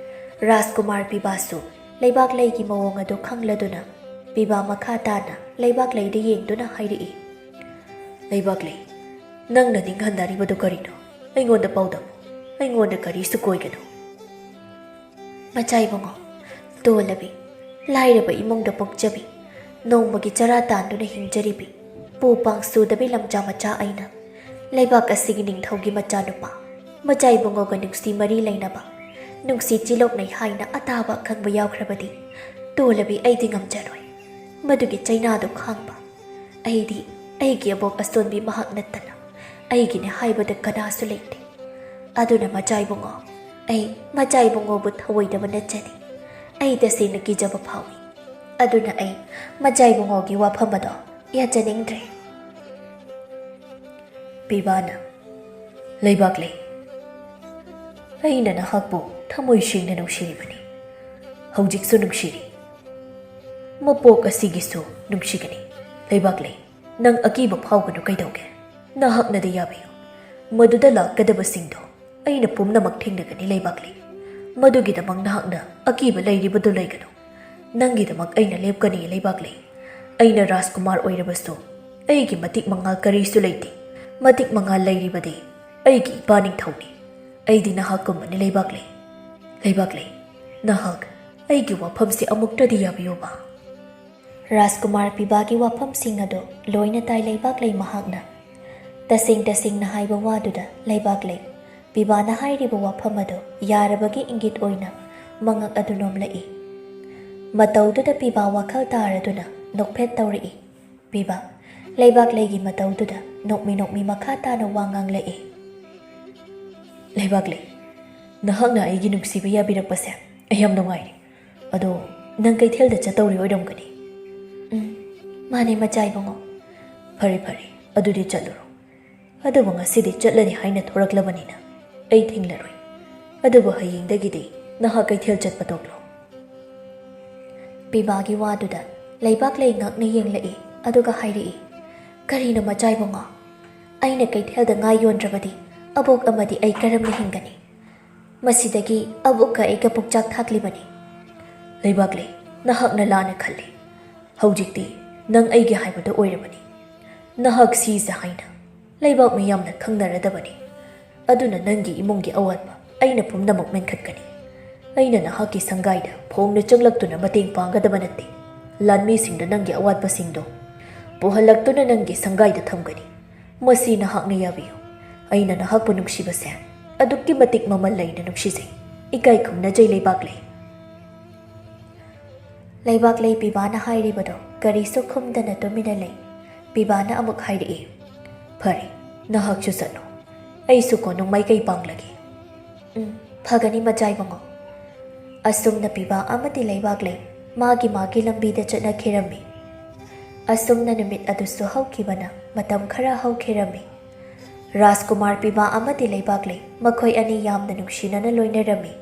ꯔꯥꯖꯀꯨꯃꯥꯔ ꯄꯤꯕꯥꯁꯨ ꯂꯩꯕꯥꯛꯂꯩꯒꯤ ꯃꯑꯣꯡ ꯑꯗꯨ ꯈꯪꯂꯗꯨꯅ ꯄꯤꯕꯥ ꯃꯈꯥ ꯇꯥꯅ ꯂꯩꯕꯥꯛꯂꯩꯗ ꯌꯦꯡꯗꯨꯅ ꯍꯥꯏꯔꯛꯏ꯫ ꯂꯩꯕꯥꯛꯂꯩ, ꯅꯪꯅ ꯅꯤꯡꯍꯟꯅꯔꯤꯕꯗꯨ ꯀꯔꯤꯅꯣ? ꯑꯩꯉꯣꯟꯗ ꯄꯥꯎꯗꯝꯃꯨ, ꯑꯩꯉꯣꯟꯗ ꯀꯔꯤꯁꯨ ꯀꯣꯏꯒꯅꯨ꯫ ꯃꯆꯥꯏꯕꯨꯡꯉꯣ, ꯇꯣꯜꯂꯕꯤ ꯂꯥꯏꯔꯕ ꯏꯃꯨꯡꯗ ꯄꯣꯛꯆꯕꯤ, ꯅꯣꯡꯃꯒꯤ ꯆꯔꯥ ꯇꯥꯟꯗꯨꯅ ꯍꯤꯡꯖꯔꯤꯕꯤ ꯄꯨ ꯄꯥꯡ ꯁꯨꯗꯕꯤ ꯂꯝꯆꯥ ꯃꯆꯥ ꯑꯩꯅ ꯂꯩꯕꯥꯛ ꯑꯁꯤꯒꯤ ꯅꯤꯡꯊꯧꯒꯤ ꯃꯆꯥꯅꯨꯄꯥ ꯃꯆꯥꯏꯕꯨꯡꯉꯣꯒ ꯅꯨꯡꯁꯤ ꯃꯔꯤ ꯂꯩꯅꯕ, ꯅꯨꯡꯁꯤ ꯆꯤꯂꯣꯛꯅꯩ ꯍꯥꯏꯅ ꯑꯇꯥꯕ ꯑꯈꯪꯕ ꯌꯥꯎꯈ꯭ꯔꯕꯗꯤ ꯇꯣꯜꯂꯕꯤ ꯑꯩꯗꯤ ꯉꯝꯖꯔꯣꯏ ꯃꯗꯨꯒꯤ ꯆꯩꯅꯥꯗꯨ ꯈꯥꯡꯕ꯫ ꯑꯩꯗꯤ ꯑꯩꯒꯤ ꯑꯕꯣꯛ ꯑꯁꯣꯟꯕꯤ ꯃꯍꯥꯛ ꯅꯠꯇꯅ ꯑꯩꯒꯤꯅꯦ ꯍꯥꯏꯕꯗ ꯀꯅꯥꯁꯨ ꯂꯩꯇꯦ꯫ ꯑꯗꯨꯅ ꯃꯆꯥꯏꯕꯨꯡꯉꯣ, ꯑꯩ ꯃꯆꯥꯏꯕꯨꯡꯉꯣꯕꯨ ꯊꯑꯣꯏꯗꯕ ꯅꯠꯆꯗꯦ, ꯑꯩ ꯇꯁꯦꯡꯅ ꯀꯤꯖꯕ ꯐꯥꯎꯏ꯫ ꯑꯗꯨꯅ ꯑꯩ ꯃꯆꯥꯏꯕꯨꯡꯉꯣꯒꯤ ꯋꯥꯐꯝ ꯑꯗꯣ ꯌꯥꯖꯅꯤꯡꯗ꯭ꯔꯦ꯫ ꯄꯤꯕꯥꯅ, ꯂꯩꯕꯥꯛꯂꯩ, ꯑꯩꯅ ꯅꯍꯥꯛꯄꯨ ꯊꯃꯣꯏ ꯁꯦꯡꯅ ꯅꯨꯡꯁꯤꯔꯤꯕꯅꯤ, ꯍꯧꯖꯤꯛꯁꯨ ꯅꯨꯡꯁꯤꯔꯤ, ꯃꯄꯣꯛ ꯑꯁꯤꯒꯤꯁꯨ ꯅꯨꯡꯁꯤꯒꯅꯤ꯫ ꯂꯩꯕꯥꯛꯂꯩ, ꯅꯪ ꯑꯀꯤꯕ ꯐꯥꯎꯒꯅꯨ ꯀꯩꯗꯧꯒꯦ? ꯅꯍꯥꯛꯅꯗꯤ ꯌꯥꯕꯤꯌꯨ, ꯃꯗꯨꯗ ꯂꯥꯛꯀꯗꯕꯁꯤꯡꯗꯣ ꯑꯩꯅ ꯄꯨꯝꯅꯃꯛ ꯊꯦꯡꯅꯒꯅꯤ ꯂꯩꯕꯥꯛꯂꯩ꯫ ꯃꯗꯨꯒꯤꯗꯃꯛ ꯅꯍꯥꯛꯅ ꯑꯀꯤꯕ ꯂꯩꯔꯤꯕꯗꯨ ꯂꯩꯒꯅꯨ, ꯅꯪꯒꯤꯗꯃꯛ ꯑꯩꯅ ꯂꯦꯞꯀꯅꯤ ꯂꯩꯕꯥꯛꯂꯩ꯫ ꯑꯩꯅ ꯔꯥꯖꯀꯨꯃꯥꯔ ꯑꯣꯏꯔꯕꯁꯨ ꯑꯩꯒꯤ ꯃꯇꯤꯛ ꯃꯉꯥꯜ ꯀꯔꯤꯁꯨ ꯂꯩꯇꯦ, ꯃꯇꯤꯛ ꯃꯉꯥꯜ ꯂꯩꯔꯤꯕꯗꯤ ꯑꯩꯒꯤ ꯏꯄꯥ ꯅꯤꯡꯊꯧꯅꯤ꯫ ꯑꯩꯗꯤ ꯅꯍꯥꯛꯀꯨꯝꯕꯅꯤ ꯂꯩꯕꯥꯛꯂꯩ꯫ ꯂꯩꯕꯥꯛꯂꯩ, ꯅꯍꯥꯛ ꯑꯩꯒꯤ ꯋꯥꯐꯝꯁꯤ ꯑꯃꯨꯛꯇꯗꯤ ꯌꯥꯕꯤꯌꯨꯕ꯫ ꯔꯥꯖꯀꯨꯃꯥꯔ ꯄꯤꯕꯥꯒꯤ ꯋꯥꯐꯝꯁꯤꯡ ꯑꯗꯨ ꯂꯣꯏꯅ ꯇꯥꯏ ꯂꯩꯕꯥꯛꯂꯩ ꯃꯍꯥꯛꯅ꯫ ꯇꯁꯦꯡꯅ ꯍꯥꯏꯕ ꯋꯥꯗꯨꯗ ꯂꯩꯕꯥꯛꯂꯩ ꯄꯤꯕꯥꯅ ꯍꯥꯏꯔꯤꯕ ꯋꯥꯐꯝ ꯑꯗꯨ ꯌꯥꯔꯕꯒꯤ ꯏꯪꯒꯤꯠ ꯑꯣꯏꯅ ꯃꯉꯛ ꯑꯗꯨ ꯅꯣꯝꯂꯛꯏ꯫ ꯃꯇꯧꯗꯨꯗ ꯄꯤꯕꯥ ꯋꯥꯈꯜ ꯇꯥꯔꯗꯨꯅ ꯅꯣꯛꯐꯦꯠ ꯇꯧꯔꯛꯏ꯫ ꯄꯤꯕꯥ ꯂꯩꯕꯥꯛꯂꯩꯒꯤ ꯃꯇꯧꯗꯨꯗ ꯅꯣꯛꯃꯤ ꯃꯈꯥ ꯇꯥꯅ ꯋꯥ ꯉꯥꯡꯂꯛꯏ꯫ ꯂꯩꯕꯥꯛꯂꯩ, ꯅꯍꯥꯛꯅ ꯑꯩꯒꯤ ꯅꯨꯡꯁꯤꯕ ꯌꯥꯕꯤꯔꯛꯄꯁꯦ ꯑꯩ ꯌꯥꯝ ꯅꯨꯡꯉꯥꯏꯔꯤ꯫ ꯑꯗꯣ ꯅꯪ ꯀꯩꯊꯦꯜꯗ ꯆꯠꯇꯧꯔꯤ ꯑꯣꯏꯔꯝꯒꯅꯤ? ꯃꯥꯅꯦ ꯃꯆꯥꯏꯕꯨꯡꯉꯣ꯫ ꯐꯔꯦ ꯐꯔꯦ, ꯑꯗꯨꯗꯤ ꯆꯠꯂꯨꯔꯣ꯫ ꯑꯗꯨꯕꯨ ꯉꯁꯤꯗꯤ ꯆꯠꯂꯅꯤ ꯍꯥꯏꯅ ꯊꯣꯔꯛꯂꯕꯅꯤꯅ ꯑꯩ ꯊꯤꯡꯂꯔꯣꯏ꯫ ꯑꯗꯨꯕꯨ ꯍꯌꯦꯡꯗꯒꯤꯗꯤ ꯅꯍꯥꯛ ꯀꯩꯊꯦꯜ ꯆꯠꯄ ꯇꯣꯛꯂꯣ꯫ ꯄꯤꯕꯥꯒꯤ ꯋꯥꯗꯨꯗ ꯂꯩꯕꯥꯛꯂꯩ ꯉꯛꯅ ꯌꯦꯡꯂꯛꯏ ꯑꯗꯨꯒ ꯍꯥꯏꯔꯛꯏ꯫ ꯀꯔꯤꯅꯣ ꯃꯆꯥꯏꯕꯨꯡꯉꯣ? ꯑꯩꯅ ꯀꯩꯊꯦꯜꯗ ꯉꯥ ꯌꯣꯟꯗ꯭ꯔꯕꯗꯤ ꯑꯕꯣꯛ ꯑꯃꯗꯤ ꯑꯩ ꯀꯔꯝꯅ ꯍꯤꯡꯒꯅꯤ? ꯃꯁꯤꯗꯒꯤ ꯑꯕꯣꯛꯀ ꯑꯩꯒ ꯄꯨꯛꯆꯥꯛ ꯊꯥꯛꯂꯤꯕꯅꯤ꯫ ꯂꯩꯕꯥꯛꯂꯩ, ꯅꯍꯥꯛꯅ ꯂꯥꯟꯅ ꯈꯜꯂꯤ꯫ ꯍꯧꯖꯤꯛꯇꯤ ꯅꯪ ꯑꯩꯒꯤ ꯍꯥꯏꯕꯗꯣ ꯑꯣꯏꯔꯕꯅꯤ꯫ ꯅꯍꯥꯛ ꯁꯤꯁꯦ ꯍꯥꯏꯅ ꯂꯩꯕꯥꯛ ꯃꯤꯌꯥꯝꯅ ꯈꯪꯅꯔꯗꯕꯅꯤ꯫ ꯑꯗꯨꯅ ꯅꯪꯒꯤ ꯏꯃꯨꯡꯒꯤ ꯑꯋꯥꯠꯄ ꯑꯩꯅ ꯄꯨꯝꯅꯃꯛ ꯃꯦꯟꯈꯠꯀꯅꯤ꯫ ꯑꯩꯅ ꯅꯍꯥꯛꯀꯤ ꯁꯪꯒꯥꯏꯗ ꯐꯣꯡꯅ ꯆꯪꯂꯛꯇꯨꯅ ꯃꯇꯦꯡ ꯄꯥꯡꯒꯗꯕ ꯅꯠꯇꯦ꯫ ꯂꯥꯟꯃꯤꯁꯤꯡꯗ ꯅꯪꯒꯤ ꯑꯋꯥꯠꯄꯁꯤꯡꯗꯣ ꯄꯨꯍꯜꯂꯛꯇꯨꯅ ꯅꯪꯒꯤ ꯁꯪꯒꯥꯏꯗ ꯊꯝꯒꯅꯤ꯫ ꯃꯁꯤ ꯅꯍꯥꯛꯅ ꯌꯥꯕꯤꯌꯨ ꯑꯩꯅ ꯅꯍꯥꯛꯄꯨ ꯅꯨꯡꯁꯤꯕꯁꯦ ꯑꯗꯨꯛꯀꯤ ꯃꯇꯤꯛ ꯃꯃꯜ ꯂꯩꯅ ꯅꯨꯡꯁꯤꯖꯩ ꯏꯀꯥꯏ ꯈꯨꯝꯅꯖꯩ ꯂꯩꯕꯥꯛꯂꯩ ꯂꯩꯕꯥꯛꯂꯩ ꯄꯤꯕꯥꯅ ꯍꯥꯏꯔꯤꯕꯗꯣ ꯀꯔꯤꯁꯨ ꯈꯨꯝꯗꯅ ꯇꯨꯃꯤꯟꯅ ꯂꯩ ꯄꯤꯕꯥꯅ ꯑꯃꯨꯛ ꯍꯥꯏꯔꯛꯏ ꯐꯔꯦ ꯅꯍꯥꯛꯁꯨ ꯆꯠꯂꯣ ꯑꯩꯁꯨ ꯀꯣꯅꯨꯡ ꯃꯥꯏꯀꯩ ꯄꯥꯡꯂꯒꯦ ꯐꯒꯅꯤ ꯃꯆꯥꯏꯕꯨꯡꯉꯣ ꯑꯁꯨꯝꯅ ꯄꯤꯕꯥ ꯑꯃꯗꯤ ꯂꯩꯕꯥꯛꯂꯩ ꯃꯥꯒꯤ ꯂꯝꯕꯤꯗ ꯆꯠꯅꯈꯤꯔꯝꯃꯤ ꯑꯁꯨꯝꯅ ꯅꯨꯃꯤꯠ ꯑꯗꯨꯁꯨ ꯍꯧꯈꯤꯕꯅ ꯃꯇꯝ ꯈꯔ ꯍꯧꯈꯤꯔꯝꯃꯤ ꯔꯥꯖꯀꯨꯃꯥꯔ ꯄꯤꯕꯥ ꯑꯃꯗꯤ ꯂꯩꯕꯥꯛꯂꯩ ꯃꯈꯣꯏ ꯑꯅꯤ ꯌꯥꯝꯅ ꯅꯨꯡꯁꯤꯅꯅ ꯂꯣꯏꯅꯔꯝꯃꯤ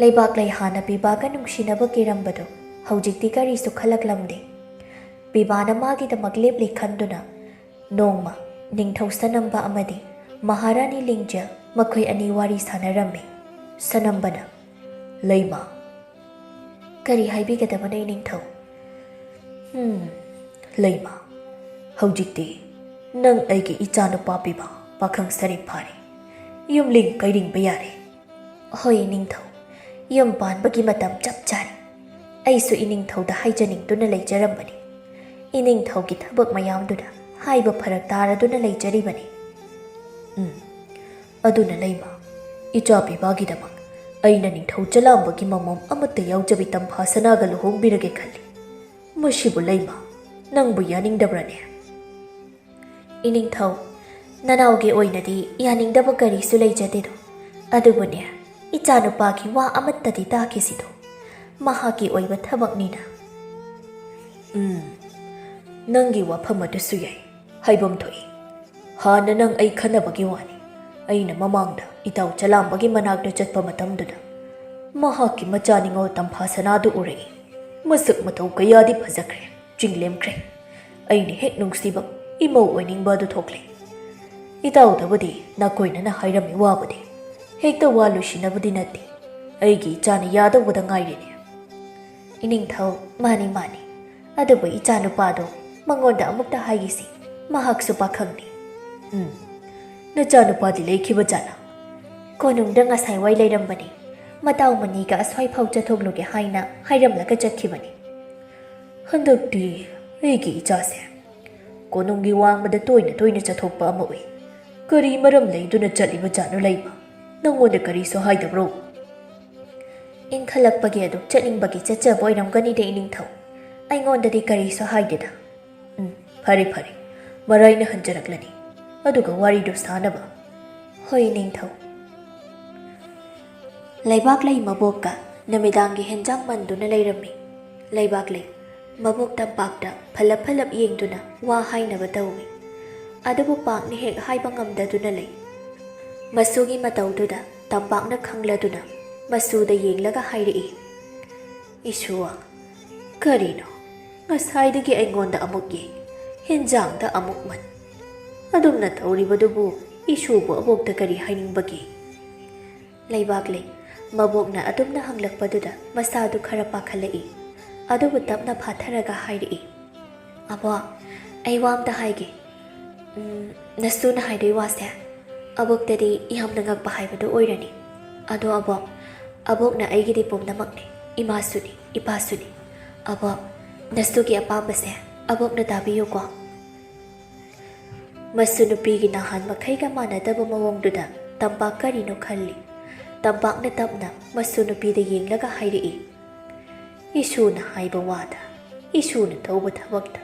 ꯂꯩꯕꯥꯛꯂꯩ ꯍꯥꯟꯅ ꯄꯤꯕꯥꯒ ꯅꯨꯡꯁꯤꯅꯕ ꯀꯤꯔꯝꯕꯗꯣ ꯍꯧꯖꯤꯛꯇꯤ ꯀꯔꯤꯁꯨ ꯈꯜꯂꯛꯂꯝꯗꯦ ꯄꯤꯕꯥꯅ ꯃꯥꯒꯤꯗꯃꯛ ꯂꯦꯞꯂꯤ ꯈꯟꯗꯨꯅ ꯅꯣꯡꯃ ꯅꯤꯡꯊꯧ ꯁꯅꯝꯕ ꯑꯃꯗꯤ ꯃꯍꯥꯔꯥꯅꯤ ꯂꯤꯡꯖꯦꯜ ꯃꯈꯣꯏ ꯑꯅꯤ ꯋꯥꯔꯤ ꯁꯥꯟꯅꯔꯝꯃꯤ ꯁꯅꯝꯕꯅ ꯂꯩꯃ ꯀꯔꯤ ꯍꯥꯏꯕꯤꯒꯗꯕꯅꯣ ꯅꯤꯡꯊꯧ ꯂꯩꯃ ꯍꯧꯖꯤꯛꯇꯤ ꯅꯪ ꯑꯩꯒꯤ ꯏꯆꯥꯅꯨꯄꯥ ꯄꯤꯕꯥ ꯄꯥꯈꯪ ꯁꯔꯤꯛ ꯐꯥꯔꯦ ꯌꯨꯝꯂꯤꯡ ꯀꯩꯔꯤꯡꯕ ꯌꯥꯔꯦ ꯍꯣꯏ ꯅꯤꯡꯊꯧ ꯌꯨꯝ ꯄꯥꯟꯕꯒꯤ ꯃꯇꯝ ꯆꯞ ꯆꯥꯔꯤ ꯑꯩꯁꯨ ꯏꯅꯤꯡꯊꯧꯗ ꯍꯥꯏꯖꯅꯤꯡꯗꯨꯅ ꯂꯩꯖꯔꯝꯕꯅꯤ ꯏꯅꯤꯡꯊꯧꯒꯤ ꯊꯕꯛ ꯃꯌꯥꯝꯗꯨꯗ ꯍꯥꯏꯕ ꯐꯔꯛ ꯇꯥꯔꯗꯨꯅ ꯂꯩꯖꯔꯤꯕꯅꯤ ꯑꯗꯨꯅ ꯂꯩꯃ ꯏꯆꯥ ꯄꯤꯕꯥꯒꯤꯗꯃꯛ ꯑꯩꯅ ꯅꯤꯡꯊꯧ ꯆꯂꯥꯝꯕꯒꯤ ꯃꯃꯣꯝ ꯑꯃꯠꯇ ꯌꯥꯎꯖꯕꯤ ꯇꯝꯐꯥ ꯁꯅꯥꯒ ꯂꯨꯍꯣꯡꯕꯤꯔꯒꯦ ꯈꯜꯂꯤ ꯃꯁꯤꯕꯨ ꯂꯩꯃ ꯅꯪꯕꯨ ꯌꯥꯅꯤꯡꯗꯕ꯭ꯔꯅꯦ ꯏꯅꯤꯡꯊꯧ ꯅꯅꯥꯎꯒꯤ ꯑꯣꯏꯅꯗꯤ ꯌꯥꯅꯤꯡꯗꯕ ꯀꯔꯤꯁꯨ ꯂꯩꯖꯗꯦꯗꯣ ꯑꯗꯨꯕꯨꯅꯦ ꯏꯆꯥꯅꯨꯄꯥꯒꯤ ꯋꯥ ꯑꯃꯠꯇꯗꯤ ꯇꯥꯈꯤꯁꯤꯗꯣ ꯃꯍꯥꯛꯀꯤ ꯑꯣꯏꯕ ꯊꯕꯛꯅꯤꯅ ꯅꯪꯒꯤ ꯋꯥꯐꯝ ꯑꯗꯨꯁꯨ ꯌꯥꯏ ꯍꯥꯏꯐꯝ ꯊꯣꯛꯏ ꯍꯥꯟꯅ ꯅꯪ ꯑꯩ ꯈꯟꯅꯕꯒꯤ ꯋꯥꯅꯤ ꯑꯩꯅ ꯃꯃꯥꯡꯗ ꯏꯇꯥꯎ ꯆꯂꯥꯝꯕꯒꯤ ꯃꯅꯥꯛꯇ ꯆꯠꯄ ꯃꯇꯝꯗꯨꯗ ꯃꯍꯥꯛꯀꯤ ꯃꯆꯥ ꯅꯤꯡꯉꯣꯜ ꯇꯝꯐꯥ ꯁꯅꯥꯗꯨ ꯎꯔꯛꯏ ꯃꯁꯛ ꯃꯇꯧ ꯀꯌꯥꯗꯤ ꯐꯖꯈ꯭ꯔꯦ ꯆꯤꯡꯂꯦꯝꯈ꯭ꯔꯦ ꯑꯩꯅ ꯍꯦꯛ ꯅꯨꯡꯁꯤꯕ ꯏꯃꯧ ꯑꯣꯏꯅꯤꯡꯕ ꯑꯗꯨ ꯊꯣꯛꯂꯦ ꯏꯇꯥꯎꯗꯕꯨꯗꯤ ꯅꯥꯀꯣꯏꯅꯅ ꯍꯥꯏꯔꯝꯃꯤ ꯋꯥꯕꯨꯗꯤ ꯍꯦꯛꯇ ꯋꯥ ꯂꯣꯏꯁꯤꯟꯅꯕꯗꯤ ꯅꯠꯇꯦ ꯑꯩꯒꯤ ꯏꯆꯥꯅ ꯌꯥꯗꯧꯕꯗ ꯉꯥꯏꯔꯤꯅꯦ ꯏꯅꯤꯡꯊꯧ ꯃꯥꯅꯤ ꯑꯗꯨꯕꯨ ꯏꯆꯥꯅꯨꯄꯥꯗꯣ ꯃꯉꯣꯟꯗ ꯑꯃꯨꯛꯇ ꯍꯥꯏꯈꯤꯁꯤ ꯃꯍꯥꯛꯁꯨ ꯄꯥꯈꯪꯅꯤ ꯅꯆꯥꯅꯨꯄꯥꯗꯤ ꯂꯩꯈꯤꯕ ꯖꯥꯠꯂꯥ ꯀꯣꯅꯨꯡꯗ ꯉꯁꯥꯏ ꯋꯥꯏ ꯂꯩꯔꯝꯕꯅꯤ ꯃꯇꯥꯎ ꯃꯅꯤꯒ ꯑꯁ꯭ꯋꯥꯏ ꯐꯥꯎ ꯆꯠꯊꯣꯛꯂꯨꯒꯦ ꯍꯥꯏꯅ ꯍꯥꯏꯔꯝꯂꯒ ꯆꯠꯈꯤꯕꯅꯤ ꯍꯟꯗꯛꯇꯤ ꯑꯩꯒꯤ ꯏꯆꯥꯁꯦ ꯀꯣꯅꯨꯡꯒꯤ ꯋꯥꯡꯃꯗ ꯇꯣꯏꯅ ꯆꯠꯊꯣꯛꯄ ꯑꯃ ꯎꯏ ꯀꯔꯤ ꯃꯔꯝ ꯂꯩꯗꯨꯅ ꯆꯠꯂꯤꯕ ꯖꯥꯠꯅꯣ ꯂꯩꯕ ꯅꯪꯉꯣꯟꯗ ꯀꯔꯤꯁꯨ ꯍꯥꯏꯗꯕ꯭ꯔꯣ ꯏꯟꯈꯠꯂꯛꯄꯒꯤ ꯑꯗꯨ ꯆꯠꯅꯤꯡꯕꯒꯤ ꯆꯠꯆꯕ ꯑꯣꯏꯔꯝꯒꯅꯤꯗ ꯏꯅꯤꯡꯊꯧ ꯑꯩꯉꯣꯟꯗꯗꯤ ꯀꯔꯤꯁꯨ ꯍꯥꯏꯗꯦꯗ ꯐꯔꯦ ꯃꯔꯥꯏꯅ ꯍꯟꯖꯔꯛꯂꯅꯤ ꯑꯗꯨꯒ ꯋꯥꯔꯤꯗꯨ ꯁꯥꯅꯕ ꯍꯣꯏ ꯅꯤꯡꯊꯧ ꯂꯩꯕꯥꯛꯂꯩ ꯃꯕꯣꯛꯀ ꯅꯨꯃꯤꯗꯥꯡꯒꯤ ꯍꯦꯟꯖꯥꯡ ꯃꯟꯗꯨꯅ ꯂꯩꯔꯝꯃꯤ ꯂꯩꯕꯥꯛꯂꯩ ꯃꯕꯣꯛ ꯇꯝꯄꯥꯛꯇ ꯐꯂꯞ ꯌꯦꯡꯗꯨꯅ ꯋꯥ ꯍꯥꯏꯅꯕ ꯇꯧꯏ ꯑꯗꯨꯕꯨ ꯄꯥꯛꯅ ꯍꯦꯛ ꯍꯥꯏꯕ ꯉꯝꯗꯗꯨꯅ ꯂꯩ ꯃꯁꯨꯒꯤ ꯃꯇꯧꯗꯨꯗ ꯇꯝꯄꯥꯛꯅ ꯈꯪꯂꯗꯨꯅ ꯃꯁꯨꯗ ꯌꯦꯡꯂꯒ ꯍꯥꯏꯔꯛꯏ ꯏꯁꯨꯋꯥ ꯀꯔꯤꯅꯣ ꯉꯁꯥꯏꯗꯒꯤ ꯑꯩꯉꯣꯟꯗ ꯑꯃꯨꯛ ꯌꯦꯡ ꯍꯦꯟꯖꯥꯡꯗ ꯑꯃꯨꯛ ꯃꯟ ꯑꯗꯨꯝꯅ ꯇꯧꯔꯤꯕꯗꯨꯕꯨ ꯏꯁꯨꯕꯨ ꯑꯕꯣꯛꯇ ꯀꯔꯤ ꯍꯥꯏꯅꯤꯡꯕꯒꯦ ꯂꯩꯕꯥꯛꯂꯩ ꯃꯕꯣꯛꯅ ꯑꯗꯨꯝꯅ ꯍꯪꯂꯛꯄꯗꯨꯗ ꯃꯁꯥꯗꯨ ꯈꯔ ꯄꯥꯈꯠꯂꯛꯏ ꯑꯗꯨꯕꯨ ꯇꯞꯅ ꯐꯥꯊꯔꯒ ꯍꯥꯏꯔꯛꯏ ꯑꯕꯣꯛ ꯑꯩ ꯋꯥ ꯑꯝꯇ ꯍꯥꯏꯒꯦ ꯅꯁꯨꯅ ꯍꯥꯏꯗꯣꯏ ꯋꯥꯁꯦ ꯑꯕꯣꯛꯇꯗꯤ ꯌꯥꯝꯅ ꯉꯛꯄ ꯍꯥꯏꯕꯗꯨ ꯑꯣꯏꯔꯅꯤ ꯑꯗꯣ ꯑꯕꯣꯛꯅ ꯑꯩꯒꯤꯗꯤ ꯄꯨꯝꯅꯃꯛꯅꯤ ꯏꯃꯥꯁꯨꯅꯤ ꯏꯄꯥꯁꯨꯅꯤ ꯑꯕꯣꯛ ꯅꯁꯨꯒꯤ ꯑꯄꯥꯝꯕꯁꯦ ꯑꯕꯣꯛꯅ ꯇꯥꯕꯤꯌꯨꯀꯣ ꯃꯁꯨ ꯅꯨꯄꯤꯒꯤ ꯅꯍꯥꯟ ꯃꯈꯩꯒ ꯃꯥꯟꯅꯗꯕ ꯃꯑꯣꯡꯗꯨꯗ ꯇꯝꯄꯥꯛ ꯀꯔꯤꯅꯣ ꯈꯜꯂꯤ ꯇꯝꯄꯥꯛꯅ ꯇꯞꯅ ꯃꯁꯨ ꯅꯨꯄꯤꯗ ꯌꯦꯡꯂꯒ ꯍꯥꯏꯔꯛꯏ ꯏꯁꯨꯅ ꯍꯥꯏꯕ ꯋꯥꯗ ꯏꯁꯨꯅ ꯇꯧꯕ ꯊꯕꯛꯇ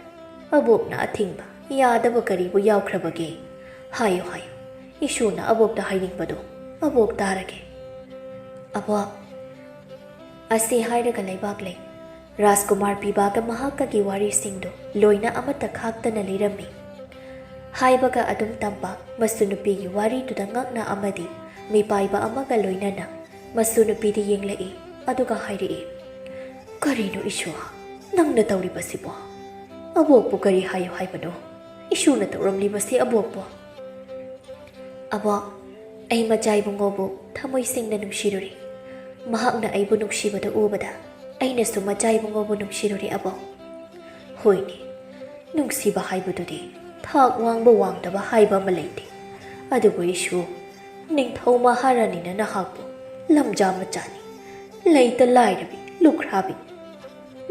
ꯑꯕꯣꯛꯅ ꯑꯊꯤꯡꯕ ꯌꯥꯗꯕ ꯀꯔꯤꯕꯨ ꯌꯥꯎꯈ꯭ꯔꯕꯒꯦ ꯍꯥꯏꯌꯨ ꯏꯁꯨꯅ ꯑꯕꯣꯛꯇ ꯍꯥꯏꯅꯤꯡꯕꯗꯣ ꯑꯕꯣꯛ ꯇꯥꯔꯒꯦ ꯑꯕꯣꯛ ꯑꯁꯤ ꯍꯥꯏꯔꯒ ꯂꯩꯕꯥꯛꯂꯩ ꯔꯥꯖꯀꯨꯃꯥꯔ ꯄꯤꯕꯥꯒ ꯃꯍꯥꯛꯀꯒꯤ ꯋꯥꯔꯤꯁꯤꯡꯗꯨ ꯂꯣꯏꯅ ꯑꯃꯠꯇ ꯈꯥꯛꯇꯅ ꯂꯤꯔꯝꯃꯤ ꯍꯥꯏꯕꯒ ꯑꯗꯨꯝ ꯇꯝꯄꯥꯛ ꯃꯁꯨ ꯅꯨꯄꯤꯒꯤ ꯋꯥꯔꯤꯗꯨꯗ ꯉꯛꯅ ꯑꯃꯗꯤ ꯃꯤꯄꯥꯏꯕ ꯑꯃꯒ ꯂꯣꯏꯅꯅ ꯃꯁꯨ ꯅꯨꯄꯤꯗ ꯌꯦꯡꯂꯛꯏ ꯑꯗꯨꯒ ꯍꯥꯏꯔꯛꯏ ꯀꯔꯤꯅꯣ ꯏꯁꯨ ꯅꯪꯅ ꯇꯧꯔꯤꯕꯁꯤꯕꯣ ꯑꯕꯣꯛꯄꯨ ꯀꯔꯤ ꯍꯥꯏꯌꯨ ꯍꯥꯏꯕꯅꯣ ꯏꯁꯨꯅ ꯇꯧꯔꯝꯂꯤꯕꯁꯤ ꯑꯕꯣꯛꯄꯨ ꯑꯕꯣꯛ ꯑꯩ ꯃꯆꯥ ꯏꯕꯨꯡꯉꯣꯕꯨ ꯊꯃꯣꯏ ꯁꯦꯡꯅ ꯅꯨꯡꯁꯤꯔꯨꯔꯤ ꯃꯍꯥꯛꯅ ꯑꯩꯕꯨ ꯅꯨꯡꯁꯤꯕꯗ ꯎꯕꯗ ꯑꯩꯅꯁꯨ ꯃꯆꯥ ꯏꯕꯨꯡꯉꯣꯕꯨ ꯅꯨꯡꯁꯤꯔꯨꯔꯤ ꯑꯕꯣꯛ ꯍꯣꯏꯅꯦ ꯅꯨꯡꯁꯤꯕ ꯍꯥꯏꯕꯗꯨꯗꯤ ꯊꯥꯛ ꯋꯥꯡꯕ ꯋꯥꯡꯗꯕ ꯍꯥꯏꯕ ꯑꯃ ꯂꯩꯇꯦ ꯑꯗꯨꯕꯨ ꯏꯁꯨ ꯅꯤꯡꯊꯧ ꯃꯍꯥꯔꯥꯅꯤꯅ ꯅꯍꯥꯛꯄꯨ ꯂꯝꯖꯥ ꯃꯆꯥꯅꯤ ꯂꯩꯇ ꯂꯥꯏꯔꯕꯤ ꯂꯨꯈ꯭ꯔꯥꯕꯤ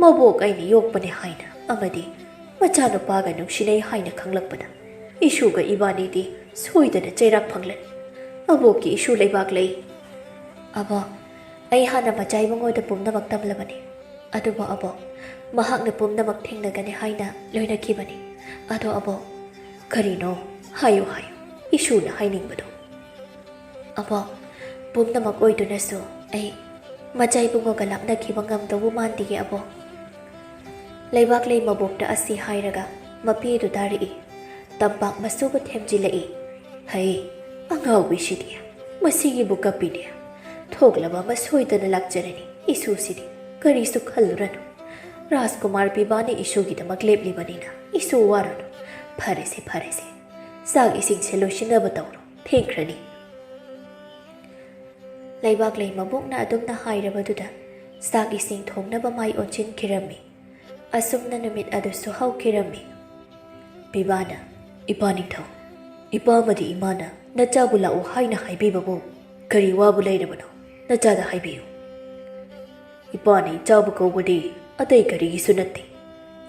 ꯃꯕꯣꯛ ꯑꯩꯅ ꯌꯣꯛꯄꯅꯦ ꯍꯥꯏꯅ ꯑꯃꯗꯤ ꯃꯆꯥꯅꯨꯄꯥꯒ ꯅꯨꯡꯁꯤꯅꯩ ꯍꯥꯏꯅ ꯈꯪꯂꯛꯄꯗ ꯏꯁꯨꯒ ꯏꯕꯥꯅꯤꯗꯤ ꯁꯣꯏꯗꯅ ꯆꯩꯔꯥꯛ ꯐꯪꯂꯅꯤ ꯑꯕꯣꯛꯀꯤ ꯏꯁꯨ ꯂꯩꯕꯥꯛꯂꯩ ꯑꯕꯣ ꯑꯩ ꯍꯥꯟꯅ ꯃꯆꯥꯏꯕꯨꯡꯉꯣꯏꯗ ꯄꯨꯝꯅꯃꯛ ꯇꯝꯂꯕꯅꯤ ꯑꯗꯨꯕꯨ ꯑꯕꯣ ꯃꯍꯥꯛꯅ ꯄꯨꯝꯅꯃꯛ ꯊꯦꯡꯅꯒꯅꯤ ꯍꯥꯏꯅ ꯂꯣꯏꯅꯈꯤꯕꯅꯤ ꯑꯗꯣ ꯑꯕꯣ ꯀꯔꯤꯅꯣ ꯍꯥꯏꯌꯨ ꯍꯥꯏꯌꯨ ꯏꯁꯨꯅ ꯍꯥꯏꯅꯤꯡꯕꯗꯣ ꯑꯕꯣ ꯄꯨꯝꯅꯃꯛ ꯑꯣꯏꯗꯨꯅꯁꯨ ꯑꯩ ꯃꯆꯥꯏꯕꯨꯡꯉꯣꯒ ꯂꯥꯞꯅꯈꯤꯕ ꯉꯝꯗꯧꯕ ꯃꯥꯟꯗꯤꯌꯦ ꯑꯕꯣ ꯂꯩꯕꯥꯛꯂꯩ ꯃꯕꯣꯛꯇ ꯑꯁꯤ ꯍꯥꯏꯔꯒ ꯃꯄꯤꯗꯨ ꯇꯥꯔꯛꯏ ꯇꯝꯄꯥꯛ ꯃꯁꯨꯕꯨ ꯊꯦꯝꯖꯤꯜꯂꯛꯏ ꯍꯩ ꯑꯉꯥꯎꯕꯤꯁꯤꯗꯤ ꯃꯁꯤꯒꯤꯕꯨ ꯀꯞꯄꯤꯅꯦ ꯊꯣꯛꯂꯕ ꯑꯃ ꯁꯣꯏꯗꯅ ꯂꯥꯛꯆꯔꯅꯤ ꯏꯁꯨꯁꯤꯗꯤ ꯀꯔꯤꯁꯨ ꯈꯜꯂꯨꯔꯅꯨ ꯔꯥꯖꯀꯨꯃꯥꯔ ꯄꯤꯕꯥꯅ ꯏꯁꯨꯒꯤꯗꯃꯛ ꯂꯦꯞꯂꯤꯕꯅꯤꯅ ꯏꯁꯨ ꯋꯥꯔꯨꯅꯨ ꯐꯔꯦꯁꯦ ꯐꯔꯦꯁꯦ ꯆꯥꯛ ꯏꯁꯤꯡꯁꯦ ꯂꯣꯏꯁꯤꯟꯅꯕ ꯇꯧꯔꯣ ꯊꯦꯡꯈ꯭ꯔꯅꯤ ꯂꯩꯕꯥꯛꯂꯩ ꯃꯕꯣꯛꯅ ꯑꯗꯨꯝꯅ ꯍꯥꯏꯔꯕꯗꯨꯗ ꯆꯥꯛ ꯏꯁꯤꯡ ꯊꯣꯡꯅꯕ ꯃꯥꯏ ꯑꯣꯟꯁꯤꯟꯈꯤꯔꯝꯃꯤ ꯑꯁꯨꯝꯅ ꯅꯨꯃꯤꯠ ꯑꯗꯨꯁꯨ ꯍꯧꯈꯤꯔꯝꯃꯤ ꯄꯤꯕꯥꯅ ꯏꯄꯥ ꯅꯤꯡꯊꯧ ꯏꯄꯥ ꯑꯃꯗꯤ ꯏꯃꯥꯅ ꯅꯆꯥꯕꯨ ꯂꯥꯛꯎ ꯍꯥꯏꯅ ꯍꯥꯏꯕꯤꯕꯕꯨ ꯀꯔꯤ ꯋꯥꯕꯨ ꯂꯩꯔꯕꯅꯣ ꯅꯆꯥꯗ ꯍꯥꯏꯕꯤꯌꯨ ꯏꯄꯥꯅ ꯏꯆꯥꯕꯨ ꯀꯧꯕꯗꯤ ꯑꯇꯩ ꯀꯔꯤꯒꯤꯁꯨ ꯅꯠꯇꯦ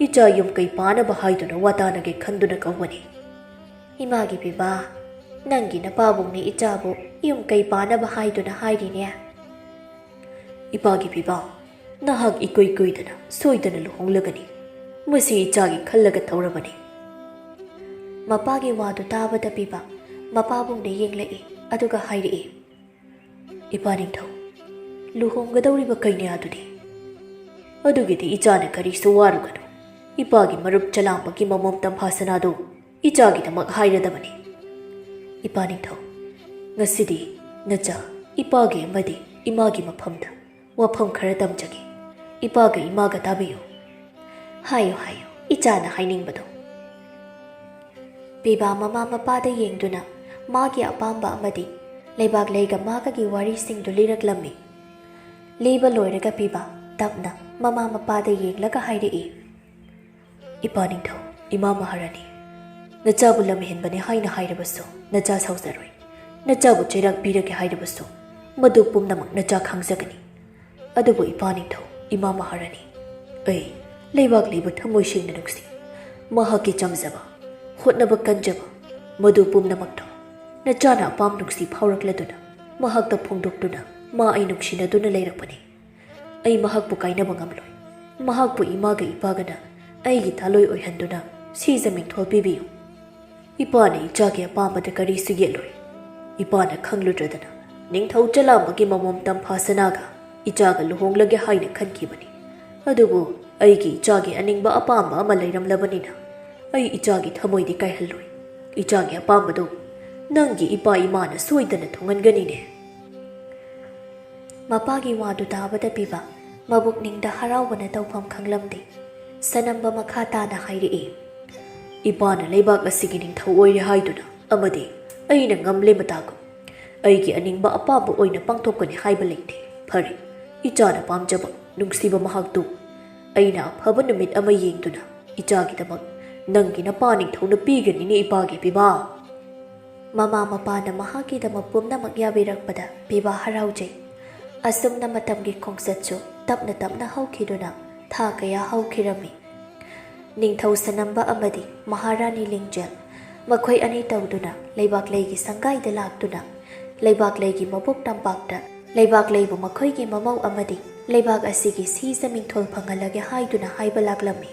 ꯏꯆꯥ ꯌꯨꯝ ꯀꯩ ꯄꯥꯅꯕ ꯍꯥꯏꯗꯨꯅ ꯋꯥꯇꯥꯅꯒꯦ ꯈꯟꯗꯨꯅ ꯀꯧꯕꯅꯤ ꯏꯃꯥꯒꯤ ꯄꯤꯕꯥ ꯅꯪꯒꯤ ꯅꯄꯥꯕꯨꯡꯅ ꯏꯆꯥꯕꯨ ꯌꯨꯝ ꯀꯩ ꯄꯥꯅꯕ ꯍꯥꯏꯗꯨꯅ ꯍꯥꯏꯔꯤꯅꯦ ꯏꯄꯥꯒꯤ ꯄꯤꯕꯥ ꯅꯍꯥꯛ ꯏꯀꯨꯏ ꯀꯨꯏꯗꯅ ꯁꯣꯏꯗꯅ ꯂꯨꯍꯣꯡꯂꯒꯅꯤ ꯃꯁꯤ ꯏꯆꯥꯒꯤ ꯈꯜꯂꯒ ꯇꯧꯔꯕꯅꯤ ꯃꯄꯥꯒꯤ ꯋꯥꯗꯨ ꯇꯥꯕꯗ ꯄꯤꯕꯥ ꯃꯄꯥꯕꯨꯡꯗ ꯌꯦꯡꯂꯛꯏ ꯑꯗꯨꯒ ꯍꯥꯏꯔꯛꯏ ꯏꯄꯥ ꯅꯤꯡꯊꯧ ꯂꯨꯍꯣꯡꯒꯗꯧꯔꯤꯕ ꯀꯩꯅ꯭ꯌꯥꯗꯨꯗꯤ ꯑꯗꯨꯒꯤꯗꯤ ꯏꯆꯥꯅ ꯀꯔꯤꯁꯨ ꯋꯥꯔꯨꯒꯅꯨ ꯏꯄꯥꯒꯤ ꯃꯔꯨꯞ ꯆꯂꯥꯝꯕꯒꯤ ꯃꯃꯣꯝ ꯇꯝꯐꯥꯁꯅꯥꯗꯨ ꯏꯆꯥꯒꯤꯗꯃꯛ ꯍꯥꯏꯔꯗꯕꯅꯤ ꯏꯄꯥ ꯅꯤꯡꯊꯧ ꯉꯁꯤꯗꯤ ꯅꯆꯥ ꯏꯄꯥꯒꯤ ꯑꯃꯗꯤ ꯏꯃꯥꯒꯤ ꯃꯐꯝꯗ ꯋꯥꯐꯝ ꯈꯔ ꯇꯝꯖꯒꯦ ꯏꯄꯥꯒ ꯏꯃꯥꯒ ꯇꯥꯕꯤꯌꯨ ꯍꯥꯏꯌꯨ ꯍꯥꯏꯌꯨ ꯏꯆꯥꯅ ꯍꯥꯏꯅꯤꯡꯕꯗꯣ ꯄꯤꯕꯥ ꯃꯃꯥ ꯃꯄꯥꯗ ꯌꯦꯡꯗꯨꯅ ꯃꯥꯒꯤ ꯑꯄꯥꯝꯕ ꯑꯃꯗꯤ ꯂꯩꯕꯥꯛꯂꯩꯒ ꯃꯥꯒꯒꯤ ꯋꯥꯔꯤꯁꯤꯡꯗꯨ ꯂꯤꯔꯛꯂꯝꯃꯤ ꯂꯤꯕ ꯂꯣꯏꯔꯒ ꯄꯤꯕꯥ ꯇꯞꯅ ꯃꯃꯥ ꯃꯄꯥꯗ ꯌꯦꯡꯂꯒ ꯍꯥꯏꯔꯛꯏ ꯏꯄꯥ ꯅꯤꯡꯊꯧ ꯏꯃꯥ ꯃꯍꯥꯔꯥꯅꯤ ꯅꯆꯥꯕꯨ ꯂꯝꯍꯦꯟꯕꯅꯤ ꯍꯥꯏꯅ ꯍꯥꯏꯔꯕꯁꯨ ꯅꯆꯥ ꯁꯥꯎꯖꯔꯣꯏ ꯅꯆꯥꯕꯨ ꯆꯩꯔꯥꯛ ꯄꯤꯔꯒꯦ ꯍꯥꯏꯔꯕꯁꯨ ꯃꯗꯨ ꯄꯨꯝꯅꯃꯛ ꯅꯆꯥ ꯈꯪꯖꯒꯅꯤ ꯑꯗꯨꯕꯨ ꯏꯄꯥ ꯅꯤꯡꯊꯧ ꯏꯃꯥ ꯃꯍꯥꯔꯥꯅꯤ ꯑꯩ ꯂꯩꯕꯥꯛꯂꯩꯕꯨ ꯊꯃꯣꯏ ꯁꯦꯡꯅ ꯅꯨꯡꯁꯤ ꯃꯍꯥꯛꯀꯤ ꯆꯝꯖꯕ ꯍꯣꯠꯅꯕ ꯀꯟꯖꯕ ꯃꯗꯨ ꯄꯨꯝꯅꯃꯛꯇꯣ ꯅꯆꯥꯅ ꯑꯄꯥꯝ ꯅꯨꯡꯁꯤ ꯐꯥꯎꯔꯛꯂꯗꯨꯅ ꯃꯍꯥꯛꯇ ꯐꯣꯡꯗꯣꯛꯇꯨꯅ ꯃꯥ ꯑꯩ ꯅꯨꯡꯁꯤꯅꯗꯨꯅ ꯂꯩꯔꯛꯄꯅꯤ ꯑꯩ ꯃꯍꯥꯛꯄꯨ ꯀꯥꯏꯅꯕ ꯉꯝꯂꯣꯏ ꯃꯍꯥꯛꯄꯨ ꯏꯃꯥꯒ ꯏꯄꯥꯒꯅ ꯑꯩꯒꯤ ꯊꯥꯂꯣꯏ ꯑꯣꯏꯍꯟꯗꯨꯅ ꯁꯤꯖ ꯃꯤꯡꯊꯣꯜ ꯄꯤꯕꯤꯌꯨ ꯏꯄꯥꯅ ꯏꯆꯥꯒꯤ ꯑꯄꯥꯝꯕꯗ ꯀꯔꯤꯁꯨ ꯌꯦꯠꯂꯣꯏ ꯏꯄꯥꯅ ꯈꯪꯂꯨꯗ꯭ꯔꯗꯅ ꯅꯤꯡꯊꯧ ꯆꯂꯥꯝꯕꯒꯤ ꯃꯃꯣꯝ ꯇꯝꯐꯥꯁꯅꯥꯒ ꯏꯆꯥꯒ ꯂꯨꯍꯣꯡꯂꯒꯦ ꯍꯥꯏꯅ ꯈꯟꯈꯤꯕꯅꯤ ꯑꯗꯨꯕꯨ ꯑꯩꯒꯤ ꯏꯆꯥꯒꯤ ꯑꯅꯤꯡꯕ ꯑꯄꯥꯝꯕ ꯑꯃ ꯂꯩꯔꯝꯂꯕꯅꯤꯅ ꯑꯩ ꯏꯆꯥꯒꯤ ꯊꯃꯣꯏꯗꯤ ꯀꯥꯏꯍꯜꯂꯣꯏ ꯏꯆꯥꯒꯤ ꯑꯄꯥꯝꯕꯗꯨ ꯅꯪꯒꯤ ꯏꯄꯥ ꯏꯃꯥꯅ ꯁꯣꯏꯗꯅ ꯊꯨꯡꯍꯟꯒꯅꯤꯅꯦ ꯃꯄꯥꯒꯤ ꯋꯥꯗꯨ ꯇꯥꯕꯗ ꯄꯤꯕꯥ ꯃꯕꯨꯛꯅꯤꯡꯗ ꯍꯔꯥꯎꯕꯅ ꯇꯧꯐꯝ ꯈꯪꯂꯝꯗꯦ ꯁꯅꯝꯕ ꯃꯈꯥ ꯇꯥꯅ ꯍꯥꯏꯔꯛꯏ ꯏꯄꯥꯅ ꯂꯩꯕꯥꯛ ꯑꯁꯤꯒꯤ ꯅꯤꯡꯊꯧ ꯑꯣꯏꯔꯦ ꯍꯥꯏꯗꯨꯅ ꯑꯃꯗꯤ ꯑꯩꯅ ꯉꯝꯂꯦ ꯃꯇꯥꯒꯨꯝ ꯑꯩꯒꯤ ꯑꯅꯤꯡꯕ ꯑꯄꯥꯝꯕ ꯑꯣꯏꯅ ꯄꯥꯡꯊꯣꯛꯀꯅꯤ ꯍꯥꯏꯕ ꯂꯩꯇꯦ ꯐꯔꯦ ꯏꯆꯥꯅ ꯄꯥꯝꯖꯕ ꯅꯨꯡꯁꯤꯕ ꯃꯍꯥꯛꯇꯨ ꯑꯩꯅ ꯑꯐꯕ ꯅꯨꯃꯤꯠ ꯑꯃ ꯌꯦꯡꯗꯨꯅ ꯏꯆꯥꯒꯤꯗꯃꯛ ꯅꯪꯒꯤ ꯅꯄꯥ ꯅꯤꯡꯊꯧꯅ ꯄꯤꯒꯅꯤꯅꯦ ꯏꯄꯥꯒꯤ ꯄꯤꯕꯥ ꯃꯃꯥ ꯃꯄꯥꯅ ꯃꯍꯥꯛꯀꯤꯗꯃꯛ ꯄꯨꯝꯅꯃꯛ ꯌꯥꯕꯤꯔꯛꯄꯗ ꯄꯤꯕꯥ ꯍꯔꯥꯎꯖꯩ ꯑꯁꯨꯝꯅ ꯃꯇꯝꯒꯤ ꯈꯣꯡꯆꯠꯁꯨ ꯇꯞꯅ ꯇꯞꯅ ꯍꯧꯈꯤꯗꯨꯅ ꯊꯥ ꯀꯌꯥ ꯍꯧꯈꯤꯔꯝꯃꯤ ꯅꯤꯡꯊꯧ ꯁꯅꯝꯕ ꯑꯃꯗꯤ ꯃꯍꯥꯔꯥꯅꯤ ꯂꯤꯡꯖꯦꯜ ꯃꯈꯣꯏ ꯑꯅꯤ ꯇꯧꯗꯨꯅ ꯂꯩꯕꯥꯛꯂꯩꯒꯤ ꯁꯪꯒꯥꯏꯗ ꯂꯥꯛꯇꯨꯅ ꯂꯩꯕꯥꯛꯂꯩꯒꯤ ꯃꯕꯨꯛ ꯇꯝꯄꯥꯛꯇ ꯂꯩꯕꯥꯛꯂꯩꯕꯨ ꯃꯈꯣꯏꯒꯤ ꯃꯃꯧ ꯑꯃꯗꯤ ꯂꯩꯕꯥꯛ ꯑꯁꯤꯒꯤ ꯁꯤꯖ ꯃꯤꯡꯊꯣꯜ ꯐꯪꯍꯜꯂꯒꯦ ꯍꯥꯏꯗꯨꯅ ꯍꯥꯏꯕ ꯂꯥꯛꯂꯝꯃꯤ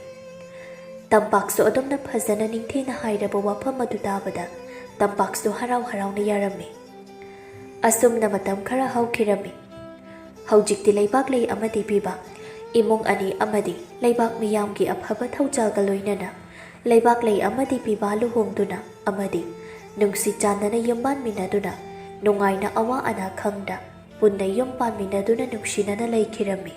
ꯇꯝꯄꯥꯛꯁꯨ ꯑꯗꯨꯝꯅ ꯐꯖꯅ ꯅꯤꯡꯊꯤꯅ ꯍꯥꯏꯔꯕ ꯋꯥꯐꯝ ꯑꯗꯨ ꯇꯥꯕꯗ ꯇꯝꯄꯥꯛꯁꯨ ꯍꯔꯥꯎ ꯍꯔꯥꯎꯅ ꯌꯥꯔꯝꯃꯤ ꯑꯁꯨꯝꯅ ꯃꯇꯝ ꯈꯔ ꯍꯧꯈꯤꯔꯝꯃꯤ ꯍꯧꯖꯤꯛꯇꯤ ꯂꯩꯕꯥꯛꯂꯩ ꯑꯃꯗꯤ ꯄꯤꯕꯥ ꯏꯃꯨꯡ ꯑꯅꯤ ꯑꯃꯗꯤ ꯂꯩꯕꯥꯛ ꯃꯤꯌꯥꯝꯒꯤ ꯑꯐꯕ ꯊꯧꯖꯥꯜꯒ ꯂꯣꯏꯅꯅ ꯂꯩꯕꯥꯛꯂꯩ ꯑꯃꯗꯤ ꯄꯤꯕꯥ ꯂꯨꯍꯣꯡꯗꯨꯅ ꯑꯃꯗꯤ ꯅꯨꯡꯁꯤ ꯆꯥꯟꯅꯅ ꯌꯨꯝꯕꯥꯟꯃꯤꯟꯅꯗꯨꯅ ꯅꯨꯡꯉꯥꯏꯅ ꯑꯋꯥ ꯑꯅꯥ ꯈꯪꯗ ꯄꯨꯟꯅ ꯌꯨꯝ ꯄꯥꯟꯃꯤꯟꯅꯗꯨꯅ ꯅꯨꯡꯁꯤꯅꯅ ꯂꯩꯈꯤꯔꯝꯃꯤ